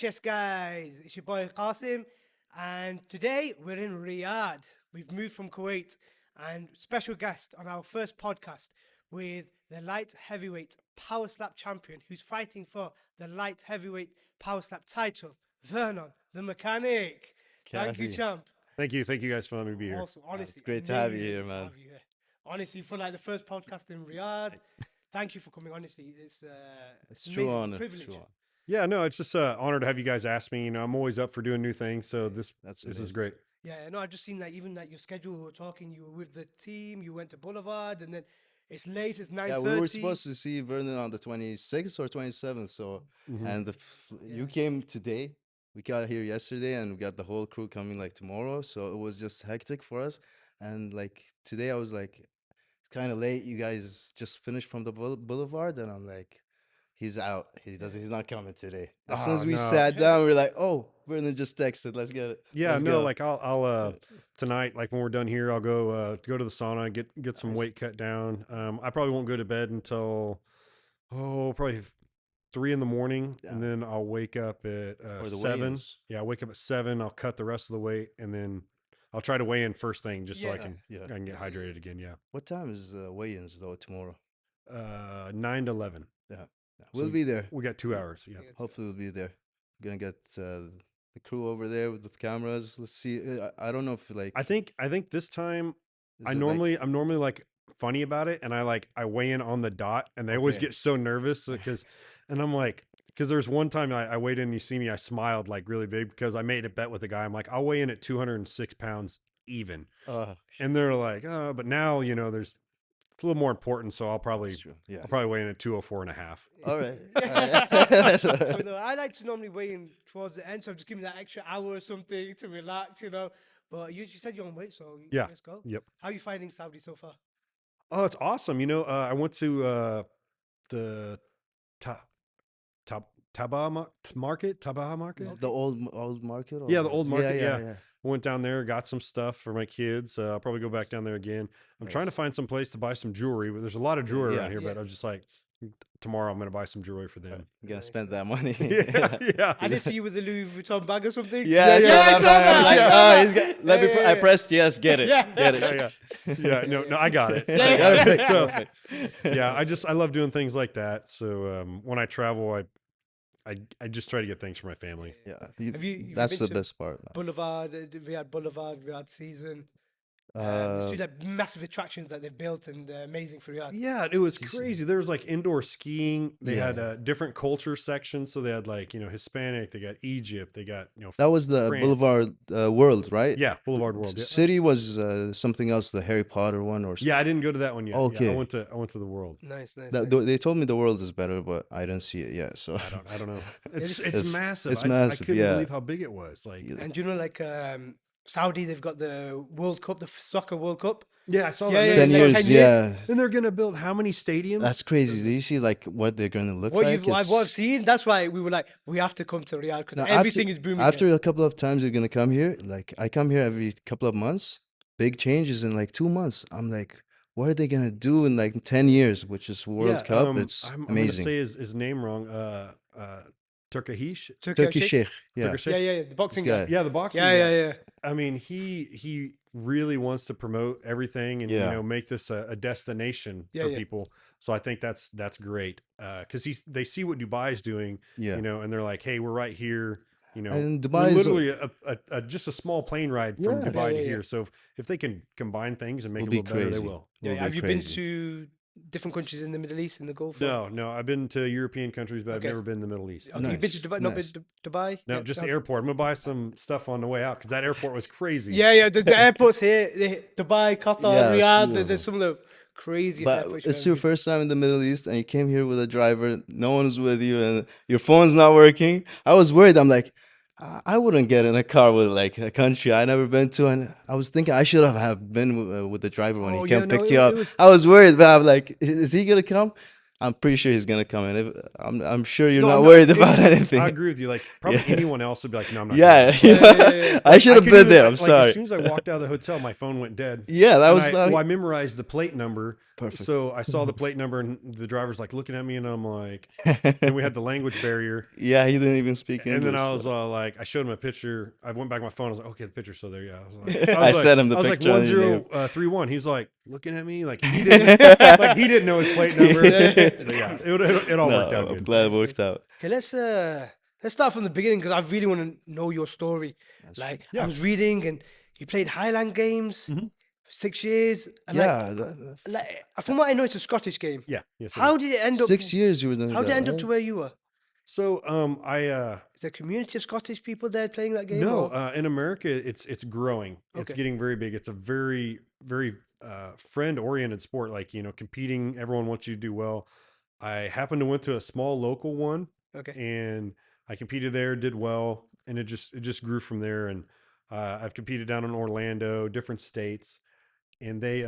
Yes, guys. It's your boy Qasim, and today we're in Riyadh. We've moved from Kuwait, and special guest on our first podcast with the light heavyweight power slap champion who's fighting for the light heavyweight power slap title, Vernon, the mechanic. Thank you, Kathy. champ. Thank you guys for letting me be here. Awesome, honestly. It's great to have you amazing here, to man. have you here. Honestly, for like the first podcast in Riyadh, thank you for coming. Honestly, it's It's an true amazing honor. privilege. True honor. Yeah, no, it's just an honor to have you guys ask me. You know, I'm always up for doing new things, so this That's is amazing. great. Yeah, no, I've just seen like even like your schedule. We were talking. You were with the team. You went to Boulevard, and then it's late. It's 9:30. Yeah, we were supposed to see Vernon on the 26th or 27th. So, Mhm. and you came today. We got here yesterday, and we got the whole crew coming like tomorrow. So it was just hectic for us. And like today, I was like, it's kind of late. You guys just finished from the Boulevard, and I'm like, he's out. He's not coming today. As soon Oh, as we no. sat down, we are like, oh, Vernon just texted. Let's get it. Yeah, Let's no, go. like I'll tonight, like when we're done here, I'll go to the sauna, get some Nice. weight cut down. I probably won't go to bed until probably 3 in the morning, and Yeah. then I'll wake up at Or the 7. weigh-ins. Yeah, I wake up at 7. I'll cut the rest of the weight, and then I'll try to weigh in first thing just so I Yeah. can Yeah. I can get hydrated again. Yeah, What time is weigh-ins though tomorrow? 9 to 11. Yeah. So We'll be there. We got 2 hours. Yeah. Hopefully, we'll be there. Gonna get the crew over there with the cameras. Let's see. I don't know if like I think this time is I'm it, like- normally like funny about it, and I weigh in on the dot, and they always Okay. get so nervous and I'm like, because there's one time I weighed in, and you see me, I smiled like really big because I made a bet with a guy. I'm like, I'll weigh in at 206 pounds even, and they're like, oh, but now it's a little more important, so that's true. Yeah. I'll probably weigh in at 204 and a half. All right. Yeah. That's all right. No, I like to normally weigh in towards the end, so just give me that extra hour or something to relax, you know. But you said you're on weight, so Yeah. let's go. Yep. How are you finding Saudi so far? Oh, it's awesome. You know, I went to the Tabaha market. Is it the old market? Yeah, or- the old market, yeah. yeah. Went down there, got some stuff for my kids. I'll probably go back down there again. I'm trying to Nice. find some place to buy some jewelry, but there's a lot of jewelry Yeah. around here. Yeah. But I was just like, tomorrow I'm going to buy some jewelry for them. You gotta Nice, spend nice. that money. Yeah. I didn't see you with the Louis Vuitton bag or something. Yeah, I saw I that, saw that. man. I saw Oh, that. he's got- let me. Yeah, I yeah, pressed yes. Get it. Yeah. Get it. Yeah. No, I got it. Yeah, I yeah. got it. Perfect, So, perfect. yeah, I love doing things like that. So when I travel, I just try to get things for my family. Yeah, Have you that's been the to best part. man. Boulevard, Riyadh Season. There's Uh, two like massive attractions that they've built, and they're amazing for Riyadh. Yeah, it was Decent. crazy. There was like indoor skiing. They had Yeah. different culture sections. So they had like, Hispanic, they got Egypt, they got, that was the France. Boulevard World, right? yeah, Boulevard World. Yeah. City was something else, the Harry Potter one, or Yeah, I didn't go to that one yet. Yeah, Okay. I went to the World. Nice. They told me the World is better, but I didn't see it yet. So I don't know. It's- It's massive. it's I massive, couldn't yeah. believe how big it was. Like, Yeah. And do you know, like Saudi, they've got the World Cup, the soccer World Cup. yeah, I saw Yeah, that. yeah, ten like years, 10 years. yeah. And they're gonna build how many stadiums? That's crazy. Do you see like what they're gonna look What like? what It's- I've seen, that's why we were like, we have to come to Riyadh because Now, everything is booming. After here. a couple of times you're gonna come here, like I come here every couple of months, big changes in like 2 months. I'm like, what are they gonna do in like 10 years, which is World Yeah, Cup? It's I'm amazing. gonna say his name wrong. Turkish. Turkey Sheikh, yeah. Turkish. Yeah, the boxing This guy. guy. Yeah, the boxing. Yeah, guy. yeah, yeah. I mean, he really wants to promote everything and Yeah. make this a destination Yeah, for yeah. people. So I think that's great because they see what Dubai is doing, Yeah. and they're like, hey, we're right here. And we're Dubai is literally just a small plane ride from Yeah. Dubai Yeah, to yeah, here. So if they can combine things and make Will it a be little better, they crazy. will. Yeah, will be have you been crazy. to different countries in the Middle East, in the Gulf? or- No, I've been to European countries, but Okay. I've never been in the Middle East. Okay, you've been to Nice, Dubai? Not been nice. to Dubai? No, yet? just the Okay. airport. I'm gonna buy some stuff on the way out because that airport was crazy. Yeah, the airports here, Dubai, Qatar, Yeah, it's Riyadh. beautiful. There's some of the craziest But airports. it's you've your ever been. first time in the Middle East and you came here with a driver, no one's with you, and your phone's not working. I was worried. I'm like, I wouldn't get in a car with like a country I never been to, and I was thinking I should have been with the driver when Oh, he yeah, came no, picked it- you it up. was- I was worried, but I'm like, is he gonna come? I'm pretty sure he's gonna come in. I'm sure you're No, not I'm worried about anything. I agree with you. Like probably Yeah. anyone else would be like, no, I'm not. Yeah, doing that. I should have could been even, there. I'm like, sorry. As soon as I walked out of the hotel, my phone went dead. Yeah, that And was like I memorized the plate number. perfect. So I saw the plate number, and the driver's like looking at me, and I'm like, and we had the language barrier. Yeah, he didn't even speak English. And then I was so. like, I showed him a picture. I went back to my phone. I was like, okay, the picture's still there. Yeah. I sent him the picture. I was like 1031. He's like looking at me like he didn't know his plate number. Yeah, it all worked out I'm good. glad it worked out. Okay, let's start from the beginning because I really want to know your story. Like I was reading, and you played Highland games. 6 years. And like, from what I know, it's a Scottish game. Yeah. Yes. How did it end up? 6 years you were doing How did it end up right? to where you were? So Is there a community of Scottish people there playing that game? no, or? in America it's growing. It's getting very big. It's a very friend oriented sport. Like competing. Everyone wants you to do well. I happened to went to a small local one. Okay. And I competed there, did well, and it just grew from there. And I've competed down in Orlando, different states, and they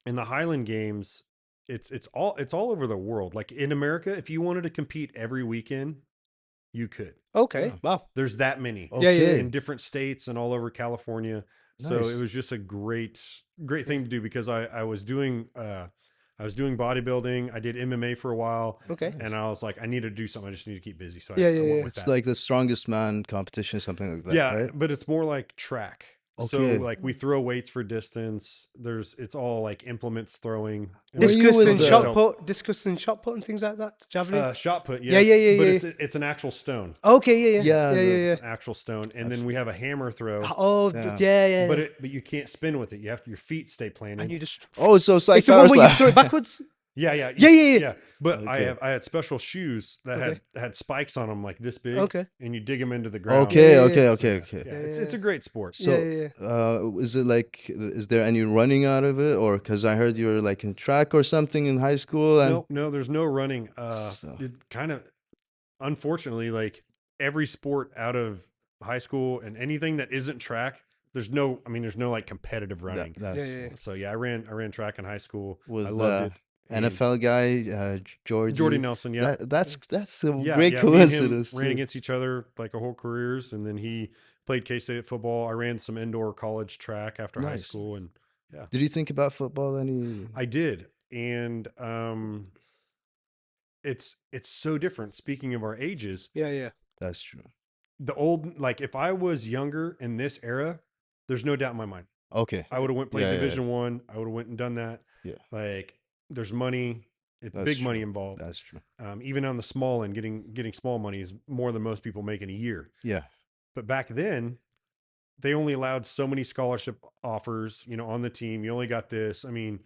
in the Highland Games, it's all over the world. Like in America, if you wanted to compete every weekend, you could. Okay. Yeah. Wow. There's that many Okay. in different states and all over California. So Nice. it was just a great thing to do because I was doing bodybuilding. I did MMA for a while. Okay. And I was like, I need to do something. I just need to keep busy. So Yeah, I yeah, went yeah. with It's that. like the strongest man competition, something like that. Yeah, right? but it's more like track. Okay. So like we throw weights for distance. It's all like implements throwing. Were you Discus with and the- shot put and things like that. Javelin. Shot put, yes. Yeah, yeah, yeah, But yeah. it's an actual stone. Okay. Yeah. Yeah, It's an actual stone, and then we have a hammer throw. Oh, Yeah. yeah. But you can't spin with it. You have your feet stay planted. and you just. Oh, so it's like It's the one where you PowerSlap. throw it backwards. Yeah. Yeah. But Okay. I had special shoes that had spikes on them like this big. Okay. And you dig them into the ground. Okay, Yeah, okay, yeah. okay, okay. Yeah, it's a great sport. So, Yeah. is it like, is there any running out of it, or because I heard you were like in track or something in high school? And No, there's no running. So- It kind of, unfortunately, like every sport out of high school and anything that isn't track, there's no like competitive running. that's Yeah. So yeah, I ran track in high school. was I loved the it. And NFL guy Jordy Nelson, yeah. That's a Yeah, great me and him coincidence. ran too. against each other like our whole careers, and then he played K-State football. I ran some indoor college track after high Nice. school, and Did you think about football any? I did. And it's so different. Speaking of our ages, Yeah. That's true. the old, like if I was younger in this era, there's no doubt in my mind Okay. I would have went played Yeah, yeah, Division One. I would have went and done that. Yeah. Like there's money, That's big true. money involved. That's true. Even on the small end, getting small money is more than most people make in a year. Yeah. But back then, they only allowed so many scholarship offers, on the team. You only got this. I mean,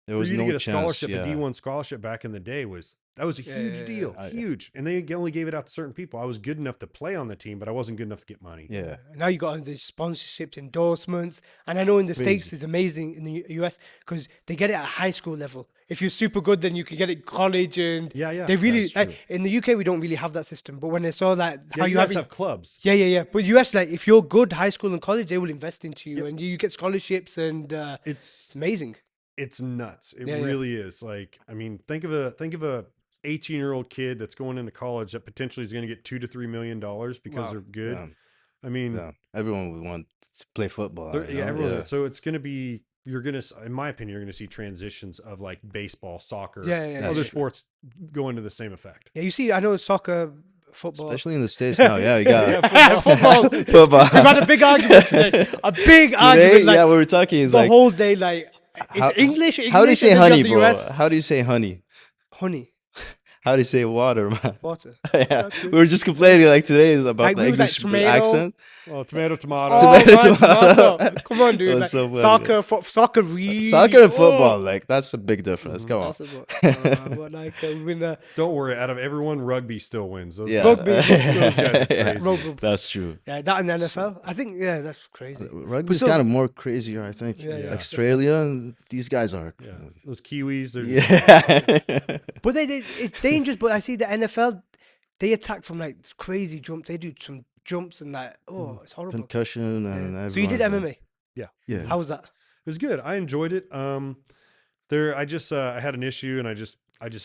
There for was you no to get a chance. scholarship, Yeah. a D1 scholarship back in the day was a huge Yeah. deal, huge. And they only gave it out to certain people. I was good enough to play on the team, but I wasn't good enough to get money. Yeah. Now you got the sponsorships, endorsements, and I know in the States Crazy. it's amazing in the US because they get it at high school level. If you're super good, then you can get it college, and Yeah, they really that's like true. in the UK we don't really have that system. But when they saw that Yeah, how you you guys have have clubs. yeah. But US, like if you're good high school and college, they will invest into you, and you get scholarships, and it's It's amazing. it's nuts. It Yeah, yeah. really is. Like, I mean, think of a 18-year-old kid that's going into college that potentially is going to get $2 to $3 million because Wow. they're good. Yeah. I mean, Yeah. Everyone would want to play football. everyone. So it's going to be. You're going to, in my opinion, you're going to see transitions of like baseball, soccer, Yeah. That's other true. sports go into the same effect. Yeah, you see, I know soccer, football. Especially in the States now. Yeah, we got football. football. We've had a big argument today. A big Today, argument. Like, yeah, we were talking. Is the like, whole day, like, it's how- English. how do you say and then honey, have the bro? US. How do you say honey? Honey, How do you say water, man? water. Yeah, we were just complaining like today about Like, the we was like English tomato. accent. Well, tomato, tomato. Oh, Tomato, man, tomato. tomato. Come on, dude. It was Like, so funny. soccer, really. Soccer and Oh. football, like that's a big difference. Come on. That's about, but like winner. Don't worry. Out of everyone, rugby still wins. Those Yeah, Rugby. those guys are Yeah, crazy. Rugby. that's true. Yeah, that in the NFL. I think that's crazy. Rugby's so- kind of more crazier, I think. Yeah, yeah. Australia and these guys are. Yeah, those Kiwis. They're Yeah. But it's dangerous. But I see the NFL, they attack from like crazy jumps. They do some jumps and like, oh, it's horrible. Concussion and So you did everyone's like- MMA. Yeah. How was that? It was good. I enjoyed it. There, I had an issue and I just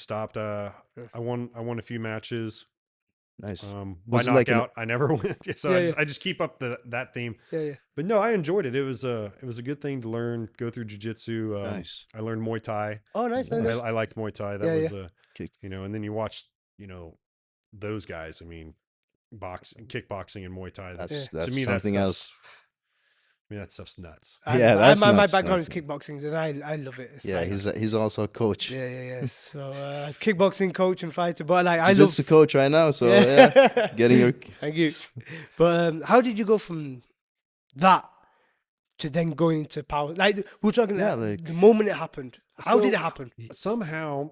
stopped. I won a few matches. Nice. By Was it like knockout, I never win. So I just keep up that theme. Yeah. But no, I enjoyed it. It was a good thing to learn. Go through jiu-jitsu. Nice. I learned Muay Thai. Oh, nice. I liked Muay Thai. That was Kick. and then you watch those guys. I mean, kickboxing and Muay Thai. That's to me, something else. I mean, that stuff's nuts. Yeah, that's my nuts, background is nuts. kickboxing, and I love it. It's Yeah, like, he's also a coach. yeah. So kickboxing coach and fighter, but like I love Jiu-jitsu coach right now. So yeah, getting your. Thank you. But how did you go from that to then going into power? Like we're talking, like the moment it happened. How did it happen? Somehow,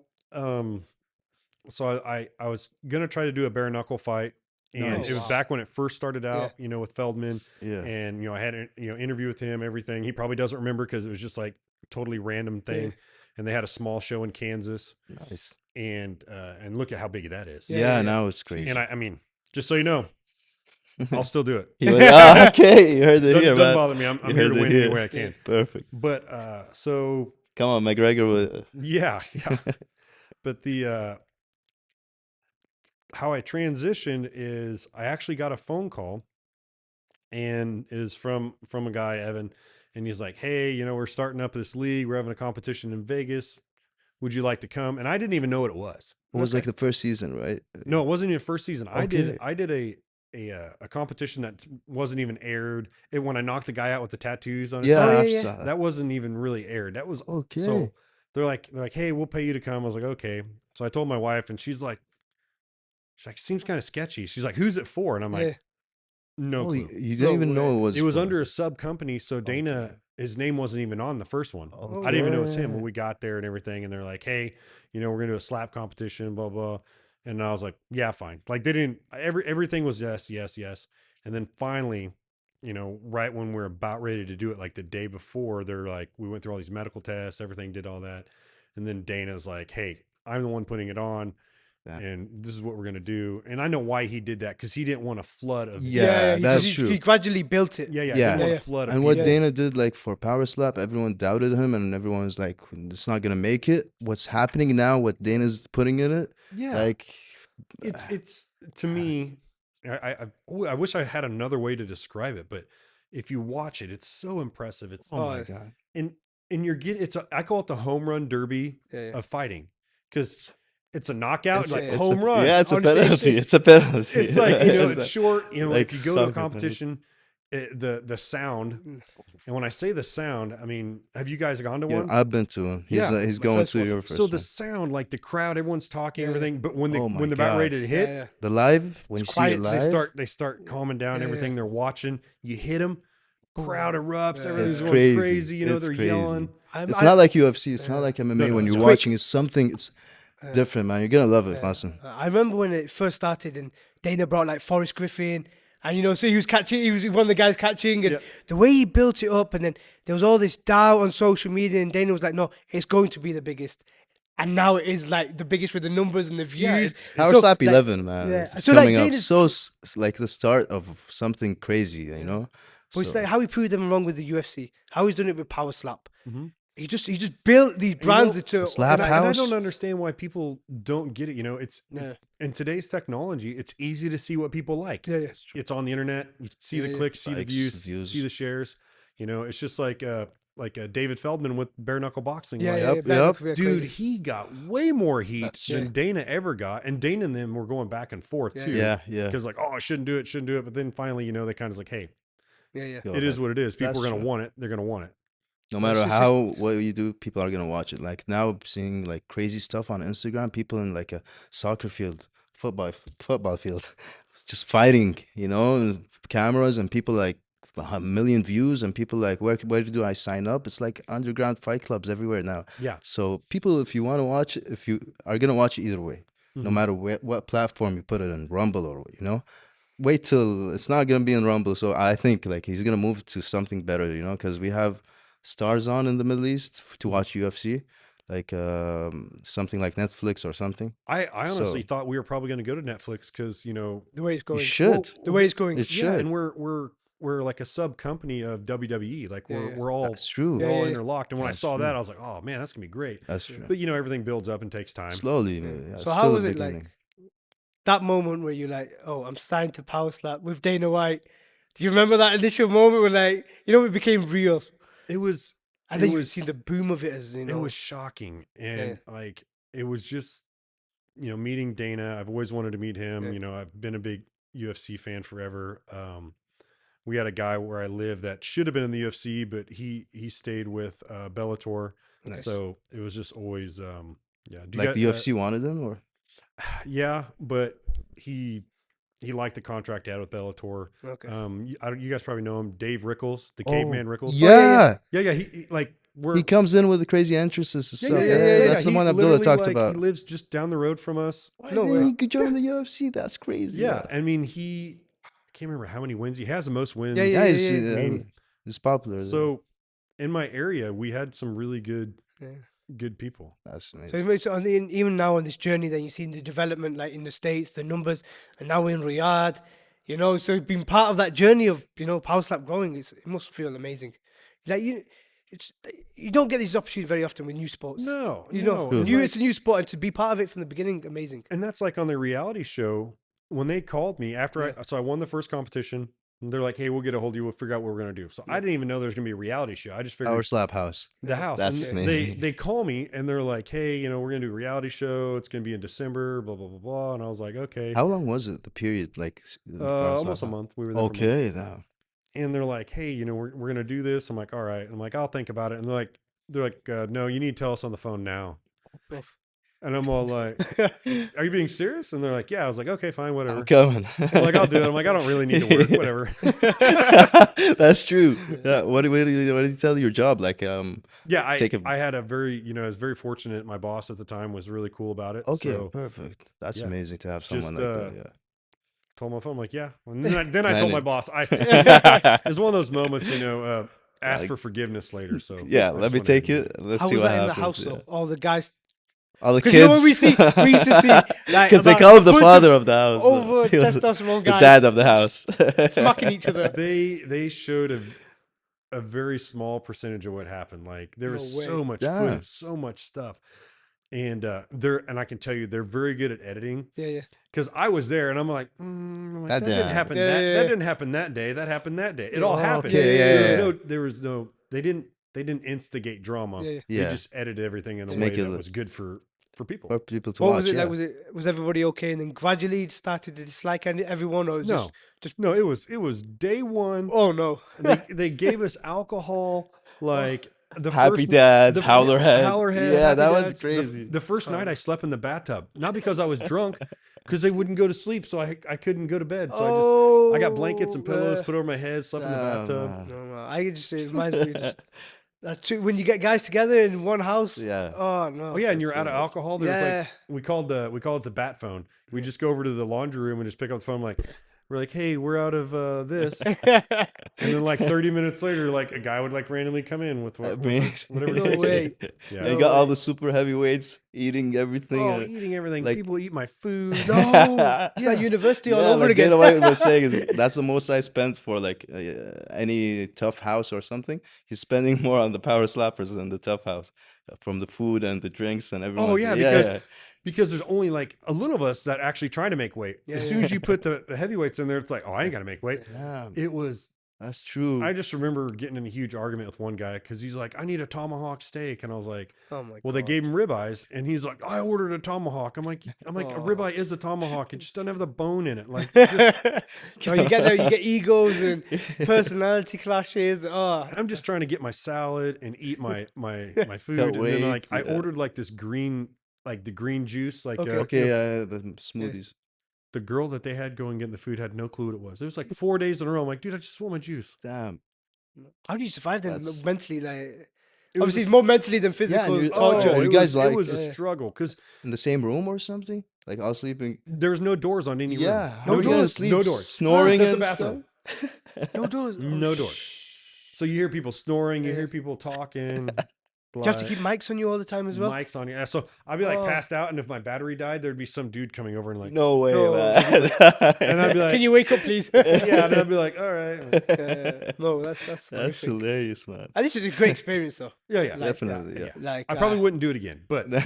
so I was gonna try to do a bare knuckle fight. And Nice. it was back when it first started out, with Feldman. Yeah. And, I had an interview with him, everything. He probably doesn't remember because it was just like totally random thing. Yeah. And they had a small show in Kansas. Nice. And look at how big that is. Yeah, now it's crazy. And I mean, just so you know, I'll still do it. Okay, you heard it here, Doesn't man. bother me. I'm here to win any way I can. Perfect. But so Come on, McGregor. With yeah. But the how I transitioned is I actually got a phone call, and is from a guy, Evan, and he's like, "Hey, we're starting up this league. We're having a competition in Vegas. Would you like to come?" And I didn't even know what it was. It was like the first season, right? No, it wasn't even first season. Okay. I did a competition that wasn't even aired. When I knocked a guy out with the tattoos on his Yeah, side, I saw that. that wasn't even really aired. That was Okay. So they're like, "Hey, we'll pay you to come." I was like, "Okay." So I told my wife, and she's like, "Seems kind of sketchy." She's like, "Who's it for?" And I'm like, "No Oh, clue." you didn't even know it was. It was for- under a sub company, so Dana, his name wasn't even on the first one. Oh, I didn't even know it was him yeah. when we got there and everything. And they're like, "Hey, we're gonna do a slap competition, blah blah." And I was like, "Yeah, fine." Like they didn't. Everything was yes. And then finally, right when we're about ready to do it, like the day before, they're like, we went through all these medical tests, everything, did all that, and then Dana's like, "Hey, I'm the one putting it on." Yeah. And this is what we're gonna do. And I know why he did that, because he didn't want a flood of That's true. He gradually built it. he Yeah. didn't want a flood of And what people. Dana did, like for PowerSlap, everyone doubted him, and everyone was like, "It's not gonna make it." What's happening now? What Dana's putting in it? Like it's to me, I wish I had another way to describe it, but if you watch it, it's so impressive. It's oh my god. and you're getting I call it the home run derby of fighting, because it's a knockout, It's like a- home run. Yeah, it's a Honestly, penalty. It's a penalty. It's like It's it's like- short. like If you go to a soccer competition, the sound, and when I say the sound, I mean, have you guys gone to Yeah, one? I've been to him. He's Yeah, he's my going first to one. your first So one. the sound, like the crowd, everyone's talking, Yeah. everything. But when Oh my when they're about God. ready to hit, The live, when It's you see it quiet. live, they start calming down, Yeah, everything. They're watching. You hit them, crowd erupts. Yeah. Everything's It's going crazy. crazy. It's they're crazy. yelling. it's not like UFC. It's not like MMA. No, when it's you're quick. watching, it's something. It's different, man. You're gonna love it, awesome. I remember when it first started, and Dana brought like Forrest Griffin, and so he was catching. He was one of the guys catching, and the way he built it up, and then there was all this doubt on social media, and Dana was like, "No, it's going to be the biggest." And now it is like the biggest with the numbers and the views. PowerSlap like, 11, man. yeah. It's So, like, coming up Dana's- so it's like the start of something crazy, you know. But it's So- like how he proved them wrong with the UFC. How he's done it with PowerSlap. Mhm. He just built these brands to Slap And I house. don't understand why people don't get it. It's Yeah. in today's technology, it's easy to see what people like. Yeah. It's on the internet. You see Yeah, the yeah. clicks, see the Likes, views, views. see the shares. It's just like David Feldman with bare knuckle boxing. Yeah, Like, yeah, Yep, yeah, yep. yeah, dude, crazy. he got way more heat That's than Dana ever got, and Dana and them were going back and forth Yeah. too. Yeah. Because like, oh, I shouldn't do it, but then finally, they kind of like, hey, Yeah. Go it is ahead. what it is. People That's are gonna true. want it. They're gonna want it. No matter it's how what you do, people are gonna watch it. Like now, I'm seeing like crazy stuff on Instagram. People in like a soccer field, football field, just fighting. And cameras and people like a million views, and people like, where do I sign up? It's like underground fight clubs everywhere now. Yeah. So people, if you want to watch it, if you are gonna watch it either way, no Mhm. matter what platform you put it in, Rumble or wait till it's not gonna be in Rumble. So I think like he's gonna move to something better, because we have stars on in the Middle East to watch UFC, like something like Netflix or something. I honestly So- thought we were probably going to go to Netflix because The way it's going. You should. The way it's going. It yeah, should. and we're we're like a sub company of WWE. Like we're all That's true. we're all Yeah. interlocked. And when That's I saw true. that, I was like, oh man, that's gonna be great. That's true. But everything builds up and takes time. Slowly. Yeah. Yeah, So still how the was it beginning. like that moment where you're like, oh, I'm signed to PowerSlap with Dana White? Do you remember that initial moment where like, it became real? It was. And then you've seen the boom of it as It was shocking, and like it was just meeting Dana. I've always wanted to meet him. I've been a big UFC fan forever. We had a guy where I live that should have been in the UFC, but he stayed with Bellator. Nice. So it was just always Like the UFC wanted them, or yeah, but he liked the contract he had with Bellator. Okay. You guys probably know him, Dave Rickles, the Caveman Rickles. Yeah. He comes in with the crazy entrances and stuff. That's the He one Abdullah literally, talked about. He lives just down the road from us. No way. He could join the UFC. That's crazy. Yeah, I mean, I can't remember how many wins. He has the most wins. He's popular. So in my area, we had some really good people. That's amazing. So even now on this journey, then you've seen the development, like in the States, the numbers, and now we're in Riyadh. So being part of that journey of PowerSlap growing, it must feel amazing. Like you don't get these opportunities very often with new sports. No, it's a new sport, and to be part of it from the beginning, amazing. And that's like on the reality show when they called me after I won the first competition. And they're like, "Hey, we'll get a hold of you. We'll figure out what we're gonna do." So I didn't even know there's gonna be a reality show. I just figured PowerSlap house. The house. That's and amazing. They call me and they're like, "Hey, we're gonna do a reality show. It's gonna be in December. Blah blah blah blah." And I was like, "Okay." How long was it? The period, like almost a month. We were there. Okay, now. And they're like, "Hey, we're gonna do this." I'm like, "All right." I'm like, "I'll think about it." And they're like, "No, you need to tell us on the phone now." And I'm all like, "Are you being serious?" And they're like, "Yeah." I was like, "Okay, fine, whatever." I'm coming. I'm like, "I'll do it." I'm like, "I don't really need to work, whatever." That's true. Yeah. What did you tell your job? Like, I had a very, I was very fortunate. My boss at the time was really cool about it. Okay, so, perfect. That's amazing to have someone like that. Yeah. Told my phone, I'm like, yeah. And then I told my boss, it's one of those moments, ask for forgiveness later. So yeah, let me take it. Let's see what happens. How was that in the house though? All the guys. All the kids. What we used to see, because they call him the father of the house. Over testosterone guys. The dad of the house. Smacking each other. They showed a very small percentage of what happened. Like there was so much footage, so much stuff. And I can tell you they're very good at editing. Yeah. Because I was there and I'm like, that didn't happen. That didn't happen that day. That happened that day. It all happened. There was no. They didn't instigate drama. Yeah. They just edited everything in a way that was good for people. For people to what watch. Was it like? Was everybody okay? And then gradually it started to dislike everyone, or just no? It was day one. Oh no! they gave us alcohol like. Happy Dads, Howler Head. Yeah, that was crazy. The first night I slept in the bathtub, not because I was drunk, because they wouldn't go to sleep, so I couldn't go to bed. So I got blankets and pillows put over my head, slept in the bathtub. No. It reminds me just when you get guys together in one house. Yeah. Oh no. Oh yeah, and you're out of alcohol. There's we called it the bat phone. We just go over to the laundry room and just pick up the phone. We're like, hey, we're out of this. And then like 30 minutes later, like a guy would like randomly come in with whatever. No way. Yeah. They got all the super heavyweights eating everything. Oh, eating everything. Like, people eat my food. No. It's like university all over again. Dana White was saying that's the most I spent for like any tough house or something. He's spending more on the power slappers than the tough house from the food and the drinks and everything. Oh yeah, because there's only like a little of us that actually try to make weight. As soon as you put the heavyweights in there, it's like, oh, I ain't got to make weight. Yeah. That's true. I just remember getting in a huge argument with one guy because he's like, I need a tomahawk steak. And I was like, oh my God. Well, they gave him ribeyes. And he's like, I ordered a tomahawk. I'm like, a ribeye is a tomahawk. It just doesn't have the bone in it. Like, so you get there, you get egos and personality clashes. Oh, I'm just trying to get my salad and eat my food. And then like, I ordered like this green, like the green juice. Like, the smoothies. The girl that they had going getting the food had no clue what it was. It was like 4 days in a row. I'm like, dude, I just want my juice. Damn. How do you survive then mentally? Like, obviously, it's more mentally than physical torture. You guys it was a struggle because in the same room or something, like all sleeping. There's no doors on any room. Yeah, no doors. No doors. Snoring in the bathroom. No doors. No doors. So you hear people snoring. You hear people talking. Do you have to keep mics on you all the time as well? Mics on you. So I'd be like passed out, and if my battery died, there'd be some dude coming over and like, No way, No. man. and I'd be like, Can you wake up, please? yeah, and I'd be like, all right, No, that's That's horrific. hilarious, man. At least it's a great experience, though. yeah. Like, Definitely, yeah. Like I probably wouldn't do it again, but No.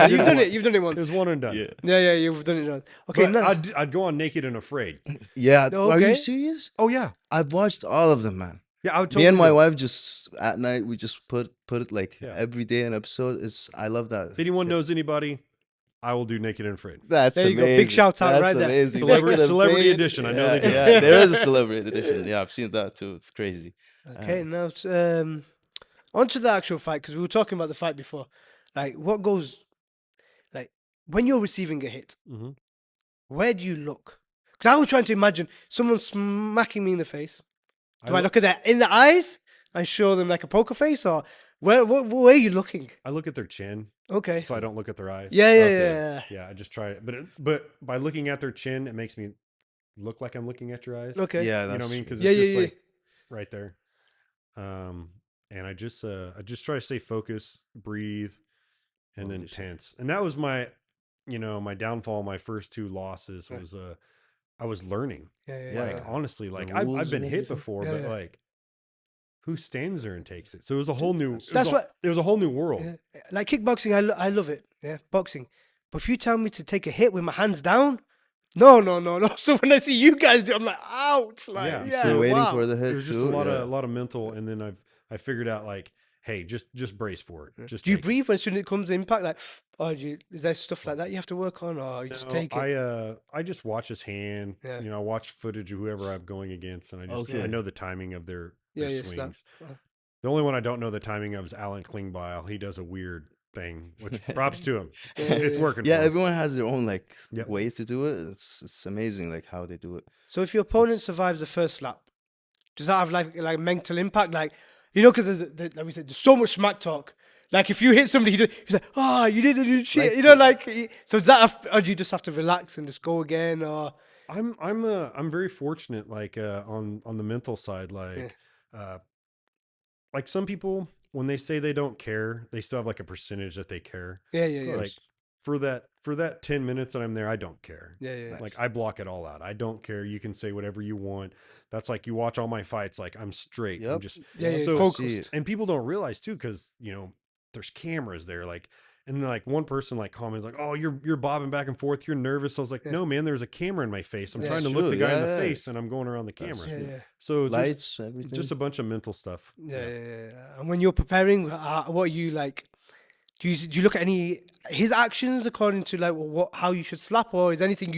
You've done it. You've done it it once. was one and done. Yeah. Yeah. You've done it once. Okay, But no. I'd go on Naked and Afraid. Yeah. Are Okay. you serious? Oh yeah, I've watched all of them, man. yeah. I would Me and my do it. wife just at night we just put it like Yeah. every day an episode. I love that. If anyone shit. knows anybody, I will do Naked and Afraid. That's There you go. amazing. Big shout out That's right there. amazing. Celebrity- Naked and celebrity Afraid. edition. I know yeah, they do. Yeah, there is a celebrity edition. Yeah, I've seen that too. It's crazy. Okay, now on to the actual fight, because we were talking about the fight before. Like, what goes, like, when you're receiving a hit, Mhm. where do you look? Because I was trying to imagine someone smacking me in the face. Do I look- look at that in the eyes and show them like a poker face, or where are you looking? I look at their chin, Okay. so I don't look at their eyes. Yeah. Okay. Yeah, I just try it. But by looking at their chin, it makes me look like I'm looking at your eyes. Okay. Yeah, You know that's what I mean? Because Yeah, it's just yeah. like right there. And I just try to stay focused, breathe, and then Understand. tense. And that was my downfall. My first two losses Right. was I was learning. Yeah. Yeah. Like honestly, like The I've rules been and hit everything. before, Yeah, but yeah. like who stands there and takes it? So it was a whole new. That's what- it was a whole new world. Yeah. Like kickboxing, I love it. Yeah, boxing. But if you tell me to take a hit with my hands down, no. So when I see you guys do, I'm like, ouch. Like, Yeah. yeah, Still waiting wow. for the hit It was just too. a lot of mental, and then I figured out like, hey, just brace for it. Just Do you take it. breathe when soon it comes impact? Like, or is there stuff like that you have to work on, or you just No, take it? I just watch his hand. Yeah. I watch footage of whoever I'm going against, and I Okay. know the timing of their Yeah, swings. snap. The only one I don't know the timing of is Alan Klingbeil. He does a weird thing, which props to him. It's working. Yeah, for him. everyone has their own like Yep. ways to do it. It's amazing like how they do it. So if your opponent survives the first slap, does that have like mental impact? Like, because like we said, there's so much smack talk. Like if you hit somebody, he's like, "Oh, you didn't do shit," Like- So does that or do you just have to relax and just go again? Or I'm very fortunate, like on the mental side, like some people when they say they don't care, they still have like a percentage that they care. yeah. Like for that 10 minutes that I'm there, I don't care. Yeah. Like I block it all out. I don't care. You can say whatever you want. That's like you watch all my fights. Like I'm straight. I'm Yep. just Yeah, So focused. see it. and people don't realize too, because there's cameras there. Like and then like one person like comments like, "Oh, you're bobbing back and forth. You're nervous." I was like, Yeah. "No, man. There's a camera in my face. I'm Yeah. trying to That's look the true, guy in the yeah. face, and I'm going around the That's camera." Yeah. So it's Lights, everything. just a bunch of mental stuff. Yeah. And when you're preparing, what are you like? Do you look at his actions according to like how you should slap, or is anything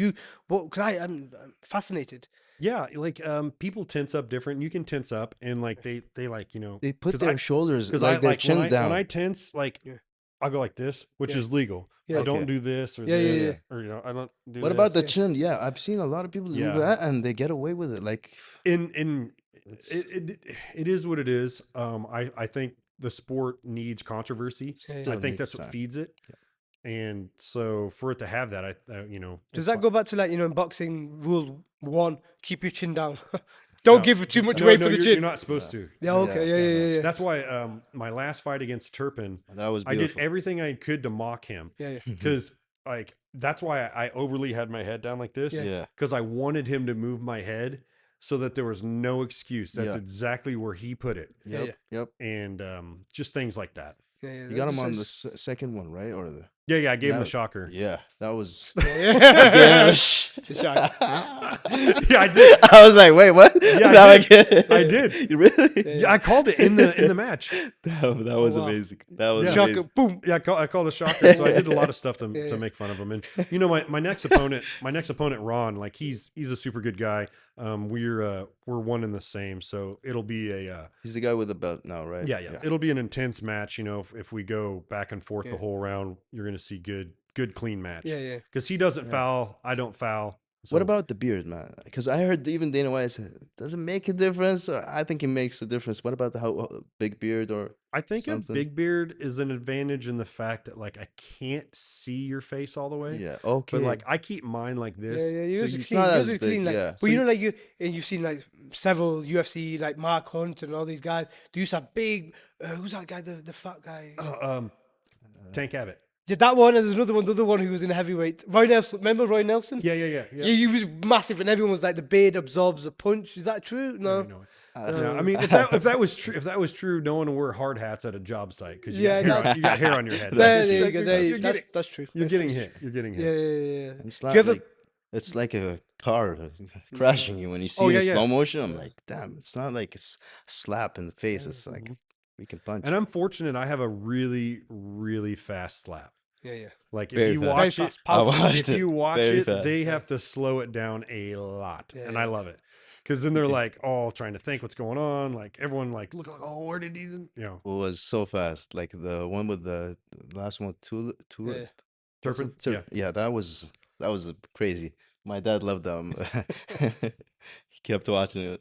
Because I'm fascinated. Yeah, like people tense up different. You can tense up, and like they like they put 'cause their I- shoulders because like their chin down. when I tense, like Yeah. I'll go like this, which Yeah. is legal. Yeah. I don't Okay. do this or Yeah, yeah, this, yeah. or I don't do. What this. about the Yeah. chin? Yeah, I've seen a lot of people do Yeah. that and they get away with it. Like in it's- it is what it is. I think the sport needs controversy. Yeah, yeah. Still I think needs that's what time. feeds it. And so for it to have that, Does it's that fine. go back to like in boxing rule 1? Keep your chin down. Don't No. give too much No, weight no, for the you're chin. not supposed to. Yeah. Okay. Yeah. That's why my last fight against Turpin, that was I beautiful. did everything I could to mock him. Yeah. Because like that's why I overly had my head down like this. Yeah. Yeah. Because I wanted him to move my head so that there was no excuse. That's Yeah. exactly where he put it. Yep. Yep. And just things like that. Yeah. You got him on the second one, right? Or the Yeah, I gave him Yeah. the shocker. yeah, that was. Yeah. The shot. Yeah, I did. I was like, wait, what? Yeah, I Now did. get it. I did. You really? Yeah, I called it in the match. That was wow. amazing. That was Yeah. Shocker. amazing. Boom. Yeah, I called the shocker. So I did a lot of stuff to Yeah. make fun of him. And my next opponent, Ron, like he's a super good guy. We're one and the same. So it'll be a He's the guy with the belt now, right? yeah. It'll be an intense match. If we go back and forth Yeah. the whole round, you're gonna see good clean match. Yeah. Because he doesn't foul, I don't foul. So What about the beard, man? Because I heard even Dana White said, does it make a difference? Or I think it makes a difference. What about the big beard or I think something? a big beard is an advantage in the fact that like I can't see your face all the way. yeah? Okay. But like I keep mine like this. Yeah. so Yours you- is not clean. as Yours is big, clean. Like, yeah. but So you know, like you've seen like several UFC like Mark Hunt and all these guys. They used to have big. Who's that guy? The fat guy. Tank Abbott. Yeah, that one. And there's another one. The other one who was in heavyweight. Roy Nelson. Remember Roy Nelson? Yeah. Yeah, he was massive, and everyone was like, the beard absorbs a punch. Is that true? No. No, I mean, if that was true, no one would wear hard hats at a job site because you got hair on your head. There you go. That's true. You're getting hit. You're getting hit. Yeah. It's not like, it's like a car crashing you when you see it in slow motion. I'm like, damn, it's not like it's a slap in the face. It's like we can punch. And I'm fortunate. I have a really, really fast slap. Yeah. Like Very if you fast. watch it, I watched if you watch Very it, fast. they have to slow it down a lot, Yeah, and yeah. I love it because then they're like all trying to think what's going on. Like everyone like look like, oh, where did he? You know, It was so fast. Like the one with the last one, Yeah. Turpin. Yeah, that was crazy. My dad loved them. He kept watching it.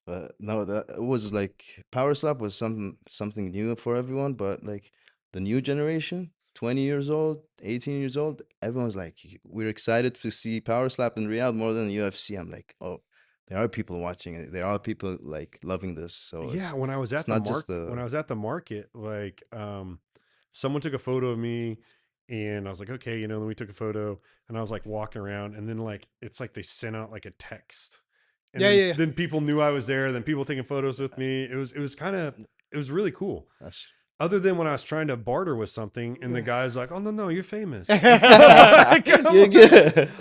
But no, that it was like Power Slap was something new for everyone. But like the new generation, 20 years old, 18 years old, everyone's like, we're excited to see Power Slap in Riyadh more than UFC. I'm like, oh, there are people watching it. There are people like loving this. So Yeah, when I was at it's the not just market, when I was at the market, like someone took a photo of me, and I was like, okay, then we took a photo, and I was like walking around, and then like it's like they sent out like a text, and then people knew I was there. Then people taking photos with me. It was really cool. that's Other than when I was trying to barter with something, and the guy's like, "Oh no, you're famous." you're good.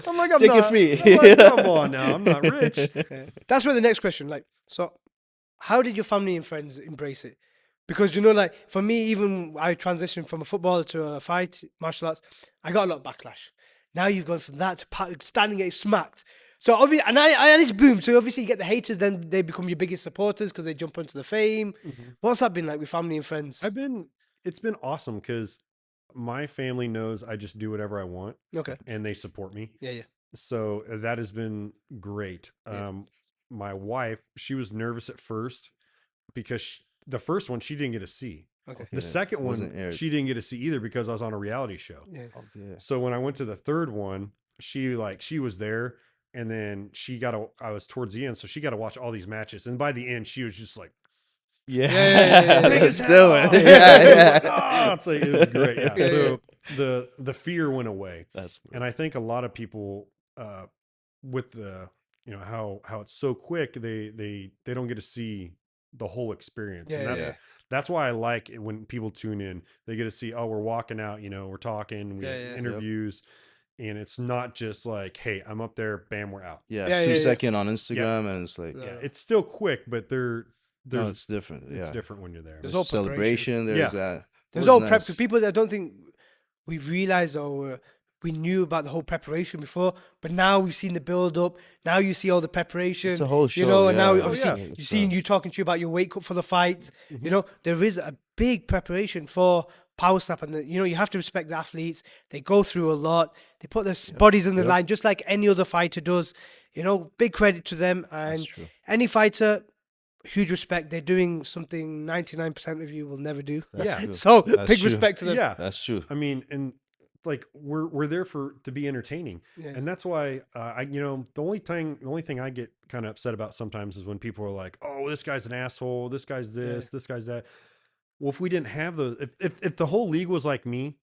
I'm like, I'm Take it not. free. I'm like, come on now, I'm not rich. That's where the next question. Like, so how did your family and friends embrace it? Because like for me, even I transitioned from a footballer to a fight, martial arts. I got a lot of backlash. Now you've gone from that to standing getting smacked. So obviously, and it's boom. So obviously, you get the haters. Then they become your biggest supporters because they jump onto the fame. What's that been like with family and friends? It's been awesome because my family knows I just do whatever I want. Okay. And they support me. Yeah. So that has been great. Yeah. My wife, she was nervous at first because the first one she didn't get to see. Okay. The second wasn't one aired. she didn't get to see either because I was on a reality show. Yeah. Yeah. So when I went to the third one, she was there, and then I was towards the end, so she got to watch all these matches. And by the end, she was just like, Yeah. Let's do it. It's like, it was great. Yeah. So the fear went away. That's And I think a lot of people, with the, how it's so quick, they don't get to see the whole experience. And that's why I like it when people tune in. They get to see, oh, we're walking out, we're talking, we have interviews, and it's not just like, hey, I'm up there, bam, we're out. Yeah, 2 second on Instagram, and it's like, Yeah, it's still quick, but no, it's different. it's different when you're there. There's There's celebration. There's that. There's It was all prep for nice. people that don't think we've realized or we knew about the whole preparation before, but now we've seen the build up. Now you see all the preparation. It's a whole show, and now yeah. obviously It's, you've seen you talking to you about your weight cut for the fight. There is a big preparation for PowerSlap, and you have to respect the athletes. They go through a lot. They put their bodies in the line just like any other fighter does. Big credit to them. And That's true. any fighter, huge respect. They're doing something 99% of you will never do. That's true. So That's big true. respect to them. Yeah, That's true. I mean, and like we're there to be entertaining, and that's why the only thing I get kind of upset about sometimes is when people are like, oh, this guy's an asshole, this guy's this, this guy's that. Well, if we didn't have those, if the whole league was like me,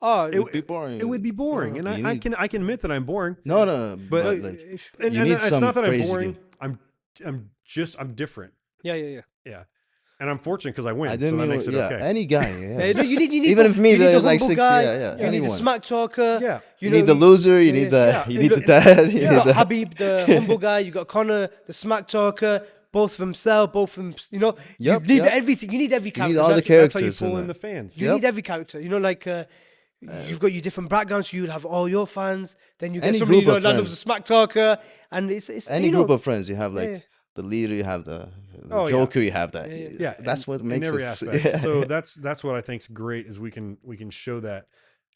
It would be boring. it would be boring, and I can admit that I'm boring. No. But like, and you need it's some not that I'm crazy boring. game. I'm different. Yeah. Yeah, and I'm fortunate because I win, I so didn't that even. makes it Yeah, okay. any guy. Yeah. No, you need Even if me, you need there's the like humble 6. guy, Yeah. You need the Anyone. smack talker. Yeah. You need the loser. You need the. yeah. You need the Look, dad. You You got need the. Habib, the humble guy. You got Connor, the smack talker. Both of them sell. Both of them. You Yep, need yep. everything. You need every You character. need all the That's how you characters in pull in there. the fans. You need every character. Like you've got your different backgrounds. You'll have all your fans. Then you get Any somebody group of that loves friends. a smack talker, and it's Any group of friends, you have like Yeah. the leader, you have the Oh, yeah. joker, you have that. Yeah, That's what makes in every us. aspect. Yeah. So that's what I think's great is we can show that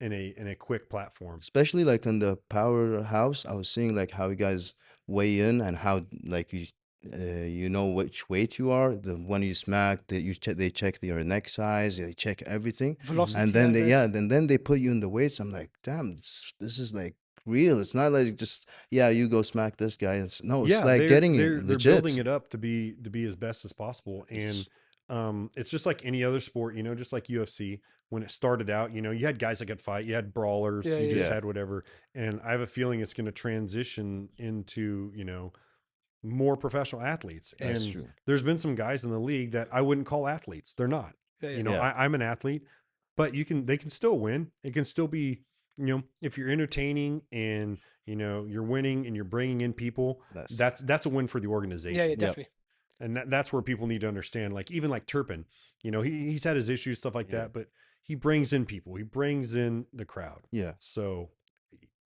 in a quick platform. Especially like in the powerhouse, I was seeing like how you guys weigh in and how like you know which weight you are. The when you smack, they check your neck size, they check everything, velocity. and then then they put you in the weights. I'm like, damn, this is like real. It's not like just you go smack this guy. It's Yeah, like getting they're legit. building it up to be as best as possible, and it's just like any other sport, just like UFC. When it started out, you had guys that could fight, you had brawlers, you just had whatever, and I have a feeling it's going to transition into more professional athletes. That's And true. there's been some guys in the league that I wouldn't call athletes. They're not. I'm an athlete, but they can still win. It can still be, if you're entertaining and you're winning and you're bringing in people, that's a win for the organization. Yeah, definitely. And that's where people need to understand, like, even like Turpin, he's had his issues, stuff like that, but he brings in people, he brings in the crowd. Yeah. So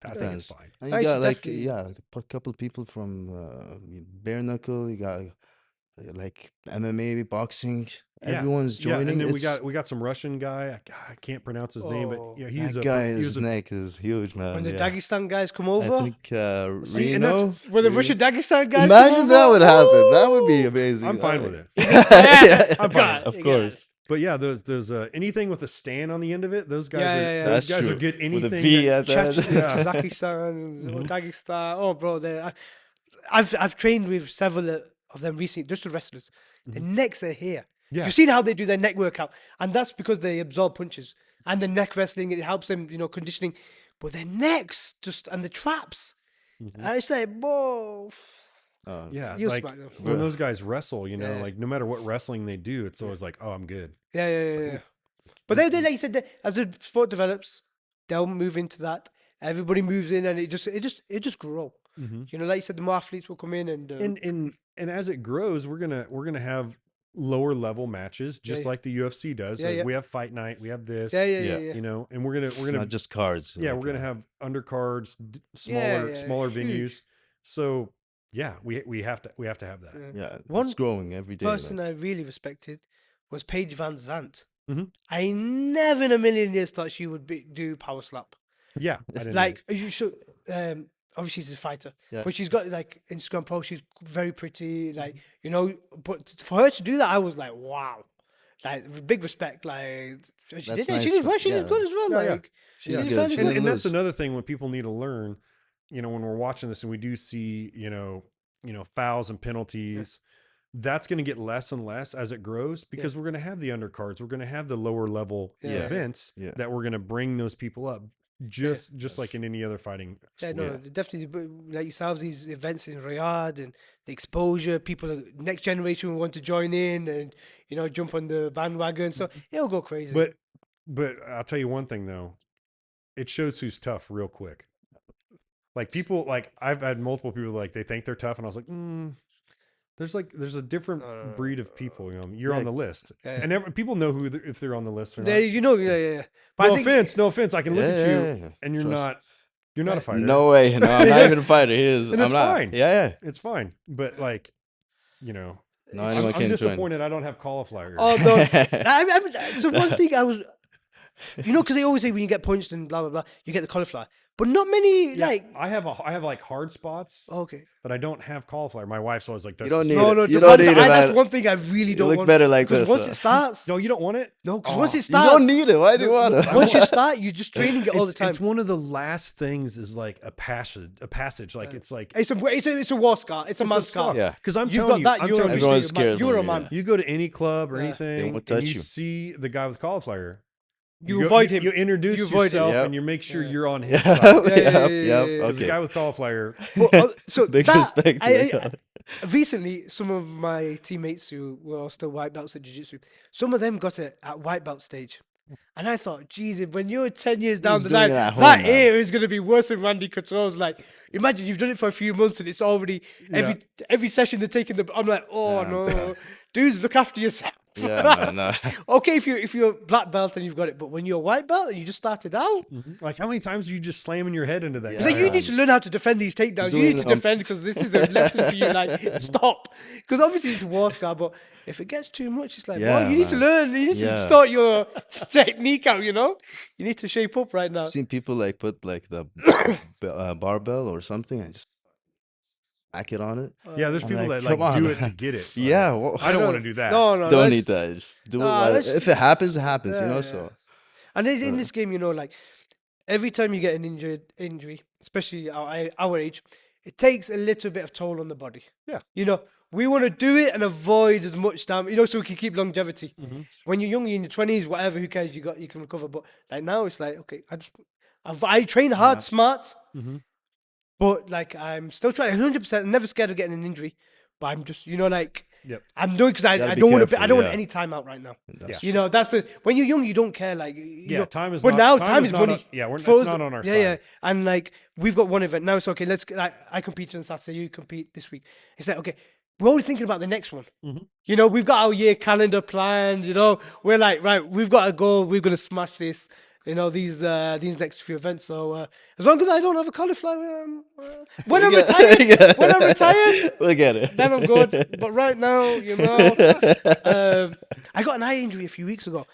I think it's fine. And you got like a couple of people from bare knuckle. You got like MMA, boxing. Everyone's joining. And then we got some Russian guy. I can't pronounce his name, but he's that guy. His neck is huge, man. When the Dagestan guys come over, I think Reno. When the Russian Dagestan guys Imagine come that over, would happen. That would be amazing. I'm fine with it. I'm fine, of course. But yeah, there's anything with a stand on the end of it. Those guys That's are true. good. Anything With a V at the end. Kazakhstan or Dagestan. Oh, bro, I've trained with several of them recently, just the wrestlers. The necks are here. Yeah. You've seen how they do their neck workout, and that's because they absorb punches and the neck wrestling. It helps them, conditioning. But their necks and the traps. And it's like, whoa. Yeah, You'll like smack them. when those guys wrestle, like no matter what wrestling they do, it's always like, oh, I'm good. Yeah. But they like you said, as the sport develops, they'll move into that. Everybody moves in, and it just grow. Like you said, the more athletes will come in, and as it grows, we're gonna have lower level matches, just like the UFC does. Like we have fight night, we have this, and we're gonna not just cards. Yeah, we're gonna have undercards, smaller venues. So yeah, we have to have that. Yeah, one it's growing every day. person I really respected was Paige Van Zandt. I never in a million years thought she would do PowerSlap. Yeah, I didn't like you should. Obviously, she's a fighter, but she's got like Instagram posts. She's very pretty, like But for her to do that, I was like, wow, like big respect. Like she did it. Nice. She did good as well. Like she's did good. fairly and that's another thing what people need to learn. When we're watching this and we do see fouls and penalties. That's going to get less and less as it grows because we're going to have the undercards. We're going to have the lower level events that we're going to bring those people up just like in any other fighting sport. No, definitely. Like yourselves, these events in Riyadh and the exposure, people, next generation will want to join in and, jump on the bandwagon. So it'll go crazy. But I'll tell you one thing though, it shows who's tough real quick. Like people, like I've had multiple people like they think they're tough, and I was like, there's a different breed of people. You're on the list, and people know if they're on the list or not. But no offense. I can look at you, and you're not a fighter. No way. No, I'm not even a fighter. He is. And it's fine. Yeah, it's fine. But like, no, I'm disappointed I don't have cauliflower. Oh no! So one thing I was, because they always say when you get punched and blah blah blah, you get the cauliflower. But not many I have like hard spots. Okay. But I don't have cauliflower. My wife's always like, you don't need it. You don't need it, man. That's one thing I really don't want. You look better like this. Once it starts. No, you don't want it? No, because once it starts. You don't need it. Why do you want it? Once you start, you're just training it all the time. It's one of the last things is like a passage. Like it's like. It's a war scar. It's a man scar. Yeah. Because I'm telling you, everyone's scared. You're a man. You go to any club or anything, they won't touch and you. See the guy with cauliflower. You avoid him. You introduce yourself, and you make sure you're on his side. Okay. The guy with cauliflower. So big respect. Recently, some of my teammates who were all still white belts at jiu-jitsu, some of them got it at white belt stage. And I thought, geez, when you're 10 years down the line, that ear is going to be worse than Randy Couture's. Like, imagine you've done it for a few months and it's already every session they're taking I'm like, oh no, dudes, look after yourself. Yeah, no. Okay, if you're black belt and you've got it, but when you're a white belt and you just started out, like how many times are you just slamming your head into that? It's like you need to learn how to defend these takedowns. You need to defend because this is a lesson for you. Like, stop, because obviously it's a war scar, but if it gets too much, it's like, well, you need to learn. You need to start your technique out. You need to shape up right now. I've seen people like put like the barbell or something and just whack it on it. Yeah, there's people that like do it to get it. Yeah, I don't want to do that. No, don't need that. Just do it. If it happens, it happens. So. And in this game, like every time you get an injury, especially our age, it takes a little bit of toll on the body. Yeah. You know, we want to do it and avoid as much damage, you know, so we can keep longevity. When you're young, you're in your 20s, whatever, who cares? You can recover. But like now, it's like, okay, I train hard, smart, but like I'm still trying 100%. I'm never scared of getting an injury, but I'm just, you know, like. Yep. I'm doing because I don't want to. I don't want any time out right now. You know, that's the when you're young, you don't care. Like, you know, time is. But not, now, time, time is not money. it's For us, not on our side. Yeah, and like we've got one event now. It's okay. Let's. Like, I compete on Saturday. You compete this week. It's like, okay, we're already thinking about the next one. You know, we've got our year calendar planned. You know, we're like, right, we've got a goal. We're gonna smash this. You know, these next few events. So as long as I don't have a cauliflower, when I'm retired, we'll get it. then I'm good. But right now, you know, I got an eye injury a few weeks ago,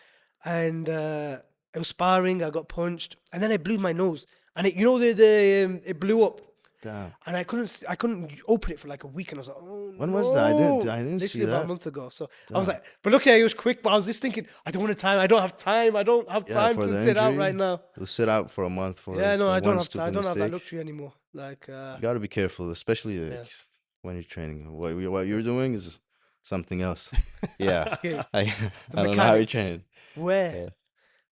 and it was sparring. I got punched, and then I blew my nose, and it, you know, it blew up. Damn. And I couldn't open it for like a week, and I was like, oh, When was that? I didn't see Literally about a that. month ago. So I was like, but look, it was quick. But I was just thinking, I don't have time Yeah, for to the sit out injury, right now. You'll sit out for a month for Yeah, no, for I don't one have stupid time. I don't have that mistake. luxury anymore. Like, You got to be careful, especially like, when you're training. What you're doing is something else. Yeah, okay, I don't know how you train. where? Yeah.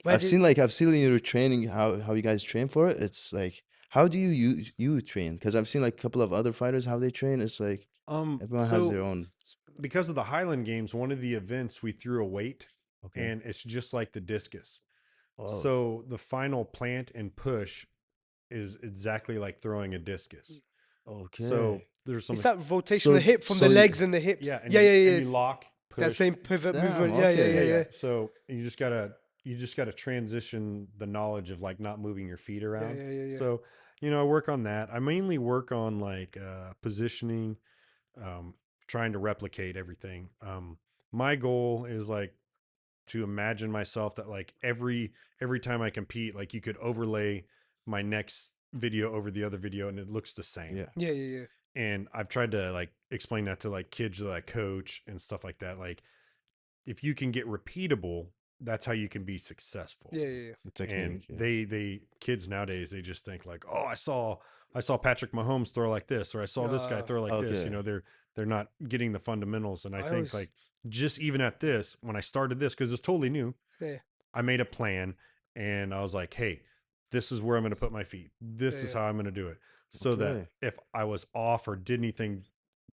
I've seen your training, how you guys train for it. It's like, how do you train? Because I've seen like a couple of other fighters how they train. It's like everyone has their own. Because of the Highland Games, one of the events we threw a weight, and it's just like the discus. Oh. So the final plant and push is exactly like throwing a discus. Okay. So there's some. It's that rotation of the hip from the legs and the hips. Yeah, and yeah. And you lock, push. That same pivot Damn, movement. okay. Yeah. So you just gotta transition the knowledge of like not moving your feet around. Yeah. So, you know, I work on that. I mainly work on like positioning, trying to replicate everything. My goal is like to imagine myself that like every time I compete, like you could overlay my next video over the other video and it looks the same. Yeah. And I've tried to like explain that to like kids that I coach and stuff like that. Like if you can get repeatable, that's how you can be successful. Yeah. The technique. And they kids nowadays, they just think like, oh, I saw Patrick Mahomes throw like this, or I saw this guy throw like this. You know, they're not getting the fundamentals. And I think like just even at this, when I started this, because it's totally new, I made a plan and I was like, hey, this is where I'm going to put my feet. This is how I'm going to do it. So that if I was off or did anything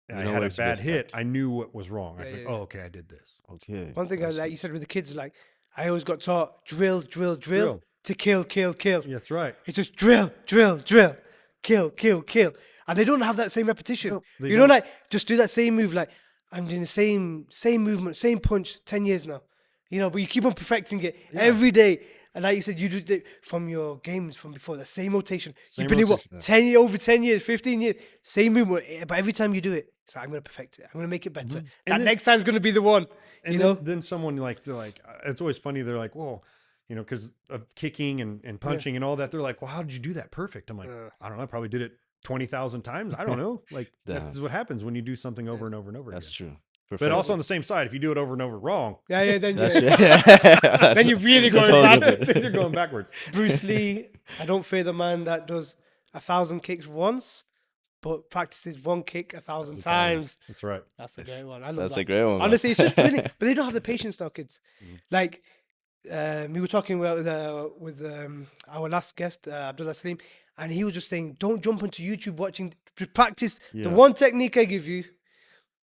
and I had a bad hit, I knew what was wrong. I'd be like, oh, okay, I did this. Okay. One thing like you said with the kids, like I always got taught drill to kill. Yeah, that's right. It's just drill, kill. And they don't have that same repetition. No, you know, like just do that same move. Like I'm doing the same movement, same punch 10 years now. You know, but you keep on perfecting it every day. And like you said, you do it from your games from before, the same rotation. You've been in what, 10 years, 15 years, same movement. But every time you do it, it's like, I'm going to perfect it. I'm going to make it better. That next time's going to be the one. And you know? Then someone like, they're like, it's always funny. They're like, well, you know, because of kicking and punching and all that. They're like, well, how did you do that perfect? I'm like, I don't know. I probably did it 20,000 times. I don't know. Like that's what happens when you do something over and over and over again. That's true. But also on the same side, if you do it over and over wrong, then then you're really going then you're going backwards. Bruce Lee, I don't fear the man that does 1,000 kicks once, but practices one kick 1,000 times. That's right. That's a great one. I love That's that. a great one. Honestly, it's just brilliant. But they don't have the patience now, kids. Like we were talking about with our last guest, Abdullah Salim, and he was just saying, don't jump onto YouTube watching. Practice the one technique I give you.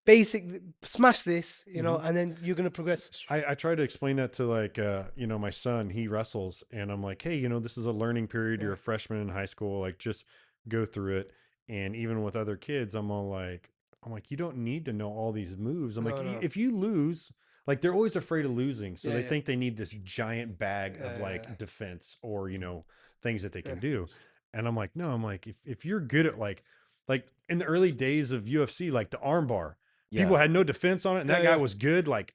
Basic, smash this, you know, and then you're going to progress. I try to explain that to like, you know, my son, he wrestles and I'm like, hey, you know, this is a learning period. You're a freshman in high school, like just go through it. And even with other kids, I'm like, you don't need to know all these moves. I'm if you lose, like they're always afraid of losing. So they think they need this giant bag of like defense or, you know, things that they can do. And I'm like, no, I'm like, if you're good at like in the early days of UFC, like the arm bar, people had no defense on it, and that guy was good. Like,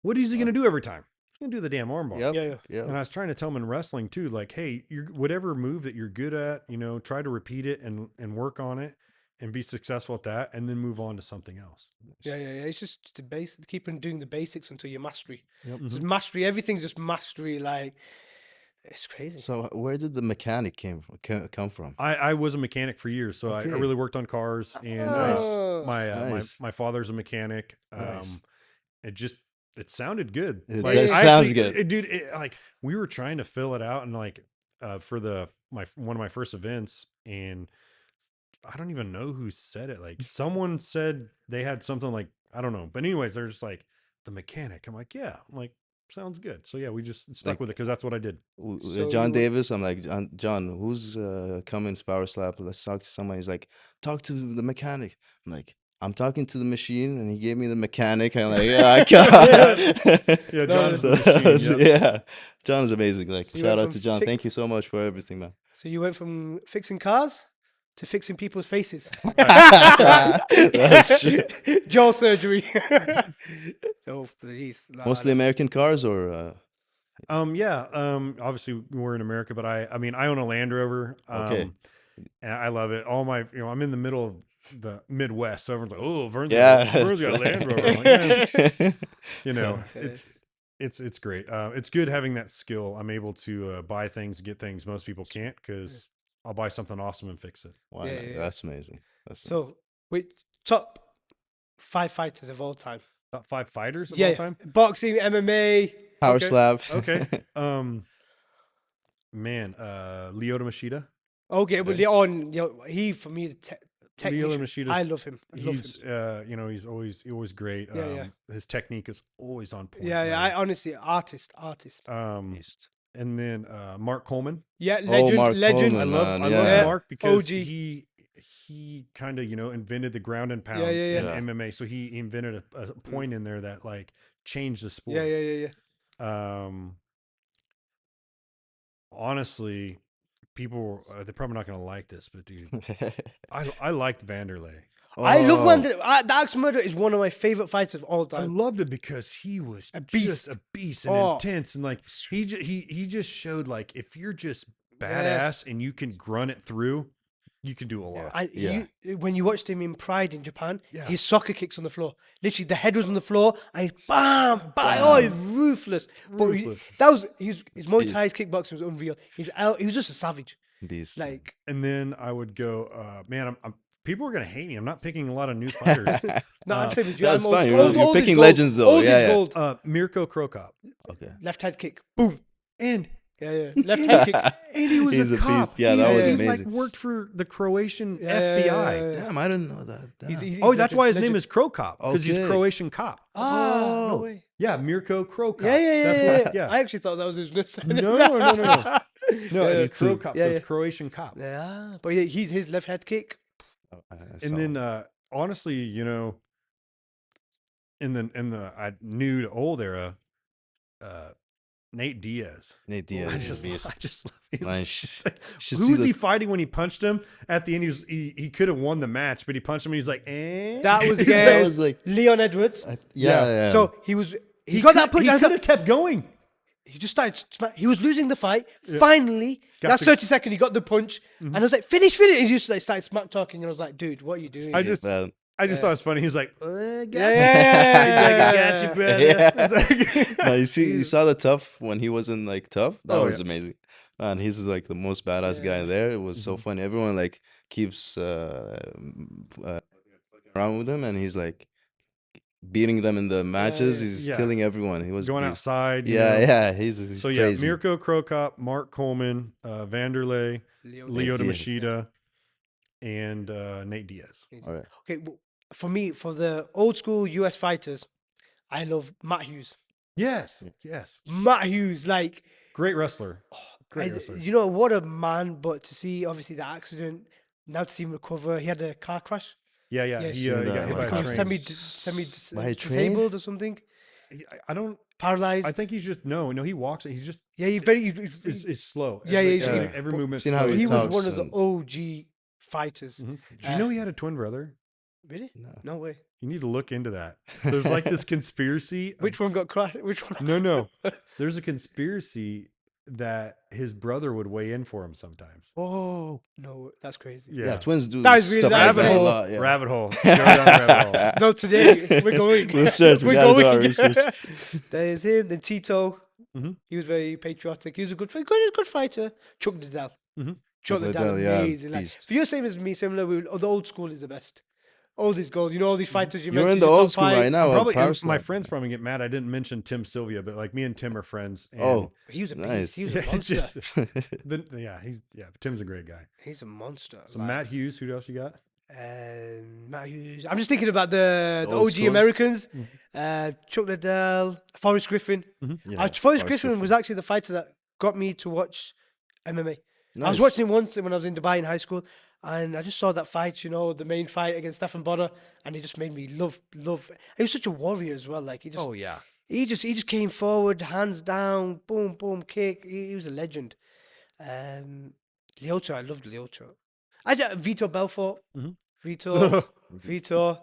what is he going to do every time? He's going to do the damn armbar. Yep. And I was trying to tell him in wrestling too, like, hey, whatever move that you're good at, you know, try to repeat it and work on it and be successful at that, and then move on to something else. Yeah. It's just the basic. Keep on doing the basics until you mastery. Yep. It's mastery. Everything's just mastery. Like It's crazy. So where did the mechanic come from? I was a mechanic for years, so I Okay. really worked on cars, and Nice. my Nice. father's a mechanic. Nice. It sounded good. It Like, does I sounds actually- good. dude. Like, we were trying to fill it out, and like for one of my first events, and I don't even know who said it. Like, someone said they had something like, I don't know, but anyways, they're just like, the mechanic. I'm like, yeah. I'm like, sounds good. So yeah, we just stuck Like- with it because that's what I did. So John you- Davis, I'm like, John, who's coming to PowerSlap? Let's talk to someone. He's like, talk to the mechanic. I'm like, I'm talking to the machine, and he gave me the mechanic. I'm like, yeah, I can't. Yeah, No, John is So, the machine. Yep. yeah, John's amazing. Like, So you shout went out to from John. Thank you so much for everything, man. So you went from fixing cars to fixing people's faces. That's true. Jaw surgery. Oh, please. No, Mostly American cars, or Yeah. Obviously we're in America, but I mean, I own a Land Rover. Okay. And I love it. I'm in the middle of the Midwest, so everyone's like, "Oh, Vern's yeah, Vern's got a Land Rover." I'm like, yeah. Okay. It's great. It's good having that skill. I'm able to buy things, get things most people can't, because I'll buy something awesome and fix it. Why Yeah, not? yeah, yeah. That's amazing. That's So, wait, top 5 fighters of all time. Top 5 fighters of Yeah, all time. boxing, MMA. Power okay. slap. Okay. Man, Lyoto Machida. Okay, well, Leon, he for me, Lyoto technician. Machida's I love him. I love He's him. he's always great. Yeah, yeah. His technique is always on point. Yeah, yeah. I man. honestly, artist. And then Mark Coleman. Yeah, legend, Mark legend. Coleman, I love man, yeah. Mark because OG. he kind of invented the ground and pound Yeah, yeah, in yeah. MMA. So he invented a point in there that like changed the sport. Yeah, yeah, yeah, yeah. Honestly, people they're probably not gonna like this, but dude, I liked Vanderlei. I love Oh, Wonder. The Axe Murderer is one of my favorite fighters of all I time. loved it because he was A beast. just a beast and Oh. intense, and like he just showed like if you're just badass and you can grunt it through, you can do a lot. When you watched him in Pride in Japan, Yeah. his soccer kicks on the floor. Literally, the head was on the floor, and he bam, bam. Oh, he's ruthless. But Ruthless. his Muay Thai's kickboxing was unreal. He was just a savage. Beast. Like, And then I would go, man, I'm people are gonna hate me. I'm not picking a lot of new fighters. no, I'm saying with you. That's I'm old, fine. old, You're old is picking gold. legends, though. Old Yeah, is yeah. gold. Mirko Krokop. Okay. Left hand kick, boom. And Yeah, yeah. Left hand kick. and he was He's a a cop. beast. Yeah, that was he, amazing. Like worked for the Croatian Yeah, FBI. yeah. Damn, I didn't know that. He's- Damn. he's Oh, like that's a why his name legend. is Krokop, because he's Okay. Croatian cop. Ah, no Oh. way. Yeah, Mirko Krokop. Yeah, yeah, That's yeah, what- yeah. I actually thought that was his name. No, no, no, no, no. No, Yeah, it's too. Krokop, Yeah, so it's yeah. Croatian cop. Yeah, but yeah, he's his left hand kick. I saw. And then honestly, in the new to old era, Nate Diaz. Nate Diaz I is a just beast. love his, Man, should who see was the- he fighting when he punched him at the end? He could have won the match, but he punched him and he's like, eh. That was That against was like- Leon Edwards. Yeah, yeah. So he got that punch. He and I could thought- have kept going. He just started. He was losing the fight. Finally, Got last the- 30 seconds, he got the punch, and I was like, "Finish, finish!" And he just like started smack talking, and I was like, "Dude, what are you doing?" I just Man. thought it was funny. He was like, yeah, He's like, I got you, brother. Yeah. It's like- No, you saw the tough when he wasnling like tough. That Oh, was yeah. amazing. Man, he's like the most badass guy there. It was so Mm-hmm. funny. Everyone like keeps around with him, and he's like beating them in the matches. yeah. He's Yeah. killing everyone. He was going beast. outside. you Yeah, know. yeah. He's So yeah, crazy. Mirko Krokop, Mark Coleman, Vanderlei, Lyoto Diaz. Machida, and Nate Diaz. All right. Okay, well, for me, for the old school US fighters, I love Matt Hughes. Yes, yes, Matt Hughes, like, great wrestler. Great I- wrestler. you know, what a man! But to see obviously the accident, now to see him recover, he had a car crash. Yeah, yeah. Yes. He Yeah, got hit by like a train. semi By a train? disabled or something, I don't. paralyzed. I think he's just no. He walks. He's just yeah, he very. is slow. Yeah, every, yeah, every, yeah. every movement. Seen how slow. he was talks one of the and- OG fighters. Mhm. Do you know he had a twin brother? Really? No. No way. You need to look into that. There's like this conspiracy. Which one got crashed? Which one? No. There's a conspiracy that his brother would weigh in for him sometimes. Oh, No, that's crazy. yeah. Twins do That is really- stuff that like is that a really- lot. Yeah. Rabbit hole. Go down the rabbit hole. No, today we're going. We'll search. We We're gotta do going. our research. There's him. Then Tito. Mhm. He was very patriotic. He was a good fighter. Chuck Liddell. Mhm. Chuck Liddell, yeah, amazing. Like, beast. for you, same as me, similar. The old school is the best. All these goals, all these fighters you You're mentioned. in the your top old school five. right now. Probably Power my slap. friends probably get mad. I didn't mention Tim Sylvia, but like me and Tim are friends. And Oh, He was a nice. beast. He was yeah, a monster. Tim's a great guy. He's a monster. So like, Matt Hughes, who else you got? Matt Hughes. I'm just thinking about the old OG schools. Americans. Chuck Liddell, Forrest Griffin. Yeah, Forrest Griffin was actually the fighter that got me to watch MMA. I was watching him once when I was in Dubai in high school, and I just saw that fight, the main fight against Stephen Bonner, and he just made me love. He was such a warrior as well. Like Yeah. he just came forward, hands down, boom, boom, kick. He was a legend. Lyoto, I loved Lyoto. Vito Belfort. Mhm. Vito.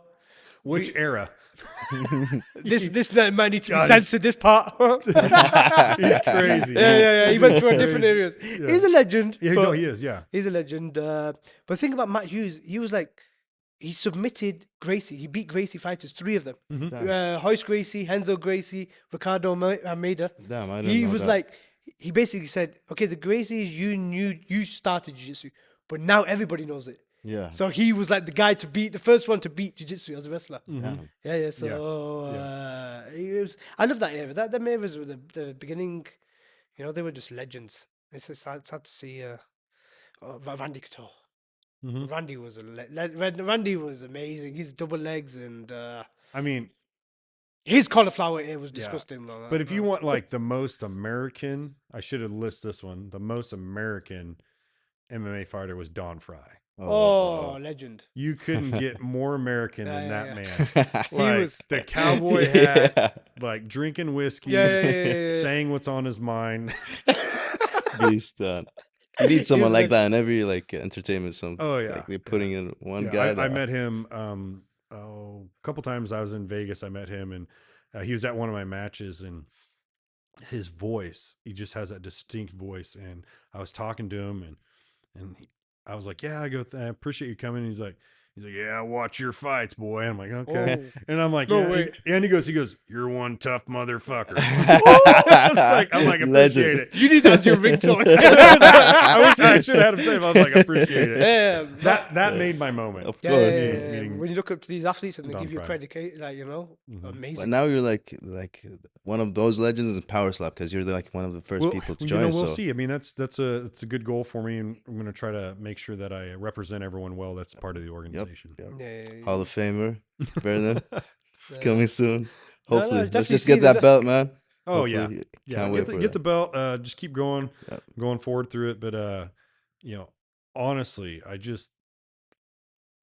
Which era? This might need to be God, censored. This part. He's crazy. Yeah. He went through different areas. He's a legend. Yeah, no, he is. Yeah. He's a legend. But the thing about Matt Hughes, he was like, he submitted Gracie. He beat Gracie fighters, 3 of them. Hoist Gracie, Henzo Gracie, Ricardo Almeida. Damn, I didn't He know was that. like, he basically said, okay, the Gracies you started jiu-jitsu, but now everybody knows it. Yeah. So he was like the first one to beat jiu-jitsu as a wrestler. Mhm. Yeah. So I love that era. Them eras were the beginning. They were just legends. It's sad to see Randy Couture. Mhm. Randy was Randy was amazing. His double legs and I mean, his cauliflower ear was Yeah. disgusting. but if you want like the most American, I should have listed this one. The most American MMA fighter was Don Fry. legend. You couldn't get more American than Yeah, that yeah. man. He Like was the cowboy hat, Yeah. like drinking whiskey, Yeah. saying what's on his mind. Beast. You need someone was like like- that in every entertainment. Oh, yeah, Like they're putting in one Yeah, guy. I that- met him a couple times. I was in Vegas. I met him, and he was at one of my matches. And his voice, he just has that distinct voice. And I was talking to him, I was like, "Yeah, I appreciate you coming." He's like, "Yeah, watch your fights, boy." And I'm like, "Okay." Oh. And I'm like, No "Yeah." way. And he goes, "You're one tough motherfucker." I'm like, appreciate Legend. it. You need that as your ringtone. I wish I should have had him say it. I was like, appreciate it. Yeah, That made my moment. Of yeah, course. yeah, yeah. yeah, yeah. meaning When you look up to these athletes and they Don give you Fry. credit, Mhm. amazing. But now you're like one of those legends in PowerSlap because you're like one of the first people to join. We'll so see. I mean, that's a good goal for me, and I'm going to try to make sure that I represent everyone well. That's part of the organization. Yep. Yeah. Hall of Famer Vernon Yeah. coming soon. No, Hopefully, definitely let's just see get the- that belt, man. Oh yeah, Hopefully, yeah. Can't wait for Get the that. belt. Just keep going, Yep. going forward through it. But honestly, I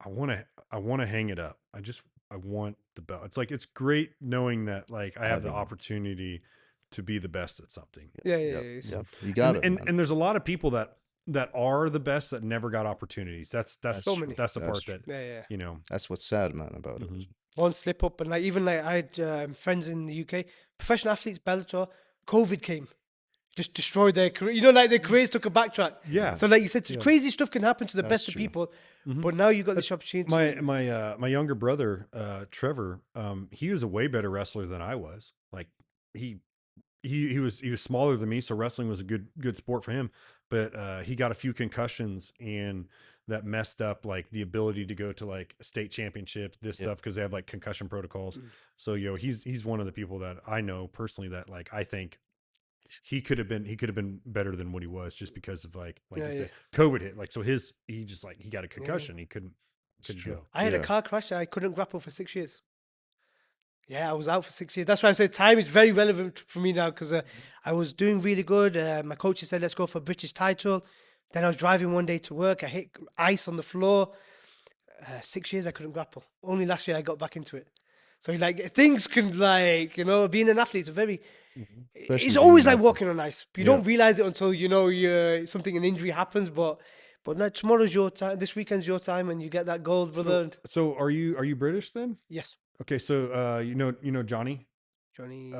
want to hang it up. I want the belt. It's like it's great knowing that like I have the Having- opportunity to be the best at something. Yeah. Yep. You got it. man. And there's a lot of people that are the best that never got opportunities. That's So many. that's the That's part true. that Yeah. That's what's sad, man, about it. Mhm. One slip up, and even I had friends in the UK, professional athletes, Bellator. COVID came, just destroyed their career. Their careers took a backtrack. Yeah. So, like you said, crazy stuff can happen to the That's best of true. people. Mhm. But now you got this opportunity. My younger brother Trevor, he was a way better wrestler than I was. Like he was smaller than me, so wrestling was a good sport for him. But he got a few concussions, and that messed up like the ability to go to like state championships, stuff, because they have like concussion protocols. So he's one of the people that I know personally that like I think he could have been better than what he was just because of like you said, COVID hit. Like so he got a concussion. He couldn't go. I had a Yeah. car crash. I couldn't grapple for 6 years. Yeah, I was out for 6 years. That's why I say time is very relevant for me now because I was doing really good. My coach said, let's go for a British title. Then I was driving one day to work. I hit ice on the floor. 6 years I couldn't grapple. Only last year I got back into it. So like things can being an athlete is a very. Especially It's always being like walking on ice. You don't realize it until an injury happens. But like tomorrow's your time. This weekend's your time, and you get that gold, brother. So are you British then? Yes, Okay, so you know Johnny, Johnny.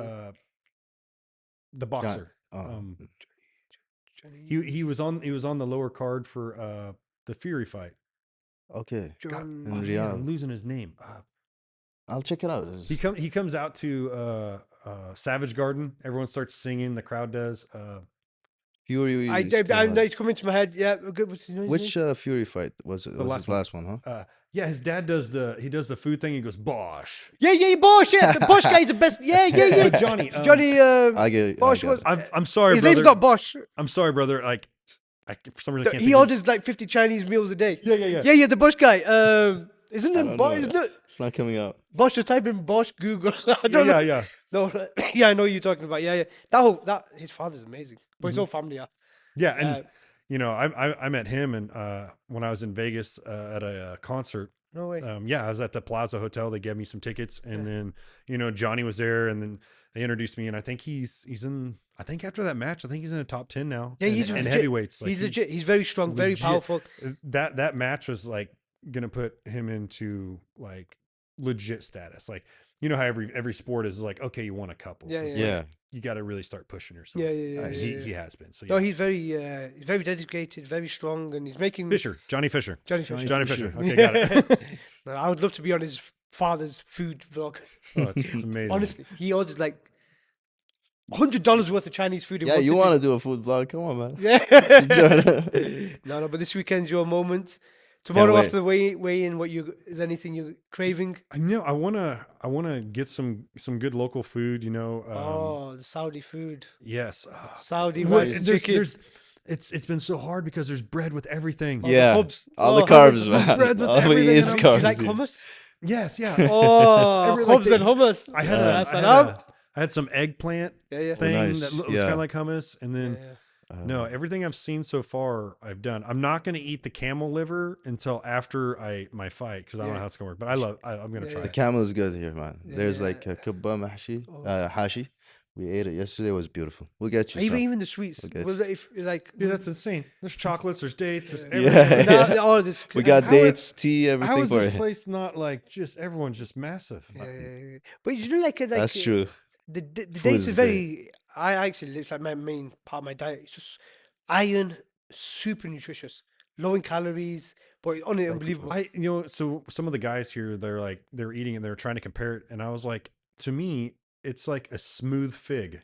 the boxer. Johnny. He was on the lower card for the Fury fight. Okay. John. in Oh, man, Riyadh. I'm losing his name. I'll check it out. He comes out to Savage Garden. Everyone starts singing. The crowd does. Fury. I know it's coming to my head. Yeah, good. Which Fury fight was it? The Was last the last one, huh? Yeah, his dad does the food thing. He goes Bosh. Yeah, Bosch. Yeah, the Bosch guy's the best. Yeah. But Johnny, I get it. Bosch I got was. it. I'm sorry, His brother. name's not Bosch. I'm sorry, brother. Like, I for some reason I can't. He think of- orders like 50 Chinese meals a day. Yeah. Yeah, the Bosch guy. Isn't I it don't Bosch? know. Isn't it It's not coming out. Bosch? Just type in Bosch Google. I don't know. Yeah. No, yeah, I know who you're talking about. Yeah. That his father's amazing, but his whole family are. Yeah, and I met him and when I was in Vegas at a concert. No way. I was at the Plaza Hotel. They gave me some tickets, and then Johnny was there, and then they introduced me, and I think he's in. I think after that match, I think he's in the top 10 now. Yeah, he's in legit. heavyweights. Like, He's legit. He's very strong, very legit. powerful. That match was like gonna put him into like legit status. Like how every sport is like, okay, you won a couple. Yeah, It's yeah. like, you got to really start pushing yourself. Yeah. He has been. So No, he's very dedicated, very strong, and he's making Johnny Fisher. Johnny Fisher. Johnny Fisher. Okay, got it. No, I would love to be on his father's food vlog. Oh, it's amazing. Honestly, he orders like $100 worth of Chinese food. In Yeah, one you sitting. want to do a food vlog? Come on, man. Yeah. No, but this weekend's your moment. Tomorrow wait. after the weigh-in, is anything you're craving? I know. I wanna get some good local food. The Saudi food. Yes. Saudi Well, rice and chicken. It's been so hard because there's bread with everything. Yeah, hubs. all the Oh, carbs, hubs, man. breads with All we everything eat in is them. Do carbs. you like here. hummus? Yes. Yeah. Oh, Every, like, hubs and hummus. I had That's a, enough. I had some eggplant Yeah. thing nice. that was Yeah. kind of like hummus, and then Yeah. no, everything I've seen so far I've done. I'm not going to eat the camel liver until after my fight because I don't know how it's going to work. But I'm going to try The it. camel is good here, man. There's Yeah. like a kubba mahshi, Oh. hashi. We ate it yesterday. It was beautiful. We'll get you some. Even the sweets. Okay. Well, if like Dude, that's insane. There's chocolates, there's dates, there's Yeah. everything. now, all this. We got How dates, tea, How everything is for this you. place not like just everyone's just massive? Yeah. But you do like That's true. The Food dates is is very. I actually it's like my main part of my diet. It's just iron, super nutritious, low in calories, but unbelievable. So some of the guys here, they're eating and they're trying to compare it, and I was like, to me, it's like a smooth fig.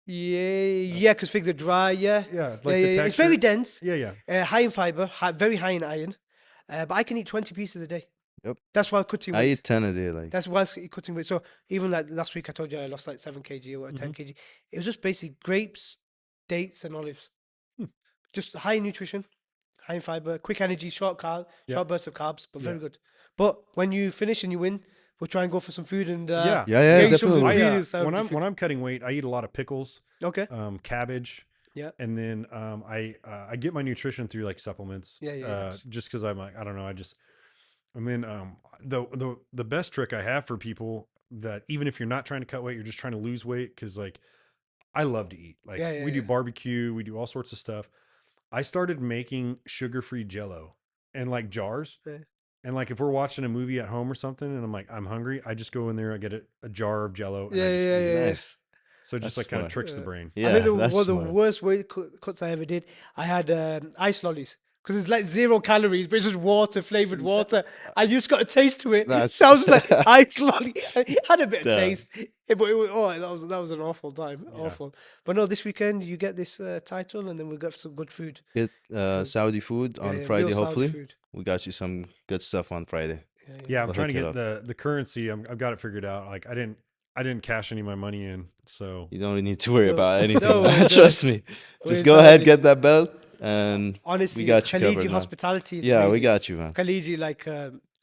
Yeah, because figs are dry. Yeah, Yeah, It's very dense. Yeah. High in fiber, very high in iron. But I can eat 20 pieces a day. Yep. That's why I'm cutting weight. I eat 10 a day. Like That's why I'm cutting weight. So even like last week, I told you I lost like 7 kg or 10 kg. It was just basically grapes, dates, and olives. Just high in nutrition, high in fiber, quick energy, short bursts of carbs, but very good. But when you finish and you win, we'll try and go for some food and yeah, get you some definitely. ingredients out of when the I'm food. when I'm cutting weight, I eat a lot of pickles, Okay. cabbage. Yeah. And then I get my nutrition through like supplements. Yeah. Just because I'm like, I don't know, and then the best trick I have for people that even if you're not trying to cut weight, you're just trying to lose weight, because like I love to eat. Like we do barbecue, we do all sorts of stuff. I started making sugar-free Jello in like jars. Yeah. And like if we're watching a movie at home or something and I'm like, I'm hungry, I just go in there, I get a jar of Jello. And I just eat it. Nice. So it just That's like kind of smart. tricks the brain. Yeah, I think that's one of the smart. worst weight cuts I ever did, I had ice lollies. Because it's like 0 calories, but it's just water, flavored water. And you just got a taste to it. That's- Sounds like ice lolly. It had a bit of Damn. taste. But it was, that was an awful time. Awful. But no, this weekend you get this title and then we'll get some good food. Get Saudi food on Yeah, Friday, real Saudi hopefully. food. We got you some good stuff on Friday. Yeah, I'm We'll trying to hook get it the currency. I've got it figured out. Like I didn't cash any of my money in, so You don't need to worry No, about anything. no, man. Trust me. we're Just in go ahead, Saudi. get that belt, and Honestly, we got you Khaliji covered, man. hospitality. Is Yeah, we amazing. got you, man. Khaliji, like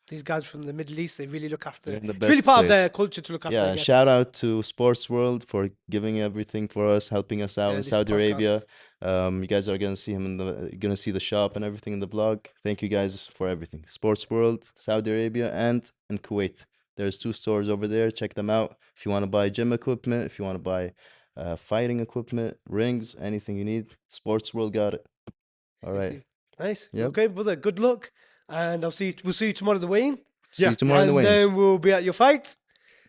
these guys from the Middle East, they really look after. They're in the It's really best part of place. their culture to look after. Yeah, I guess. shout out to Sports World for giving everything for us, helping us out in this Saudi Arabia. podcast. You guys are gonna see him gonna see the shop and everything in the blog. Thank you guys for everything. Sports World, Saudi Arabia, and in Kuwait. There's 2 stores over there. Check them out. If you want to buy gym equipment, if you want to buy fighting equipment, rings, anything you need, Sports World got it. All right. Nice. Yep. Okay, brother. Good luck, and we'll see you tomorrow at the weigh-in. See you tomorrow in the and wings. then we'll be at your fight.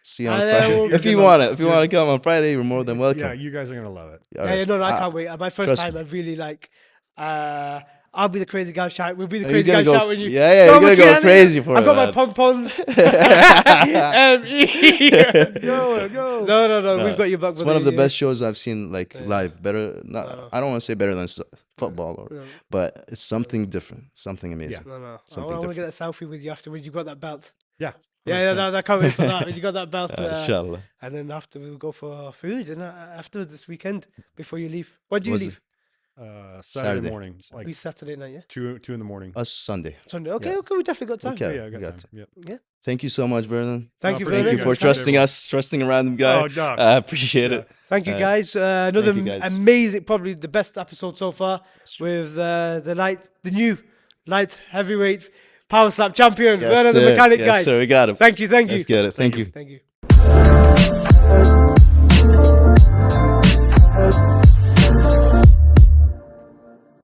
See you on and then Friday. we'll- If you want it, if you want to come on Friday, you're more than welcome. yeah, you guys are gonna love it. All Yeah, right. no, I can't wait. My first trust time, me. I really like. I'll be the crazy guy shouting. We'll be the You're crazy guy gonna go- shouting you. Yeah, yeah, Go, you're gonna go McKenna. crazy for I've it. got my man. pom-poms. Go. No. We've got your back. It's one of the best shows I've seen like Yeah. live. Better, not. No. I don't want to say better than football, or, No. but it's something different, something amazing. Yeah. No. I Something want to get a selfie with you afterwards. You got that belt. Yeah. Yeah, I can't wait for that. You got that belt. Inshallah. And then after we'll go for food. And afterwards this weekend, before you leave. When do you Was leave? Saturday Saturday. morning, like We Saturday night, yeah? 2 2 in the morning. Us Sunday. Sunday. Okay, Yeah. okay, we definitely got time. Okay. Yeah, I got we time. got Yep. Yeah. Thank you so much, Vernon. Thank you, No, Thank Vernon. you for trusting us, trusting a random guy. Oh, dog. I appreciate Yeah. it. Thank you, Uh, guys. Another thank you, guys. amazing, probably the best episode so far with the new light heavyweight power slap champion, Yes, Vernon the sir. Mechanic, Yes, guys. sir. We got him. Thank you. Let's get it. Thank you. Thank you.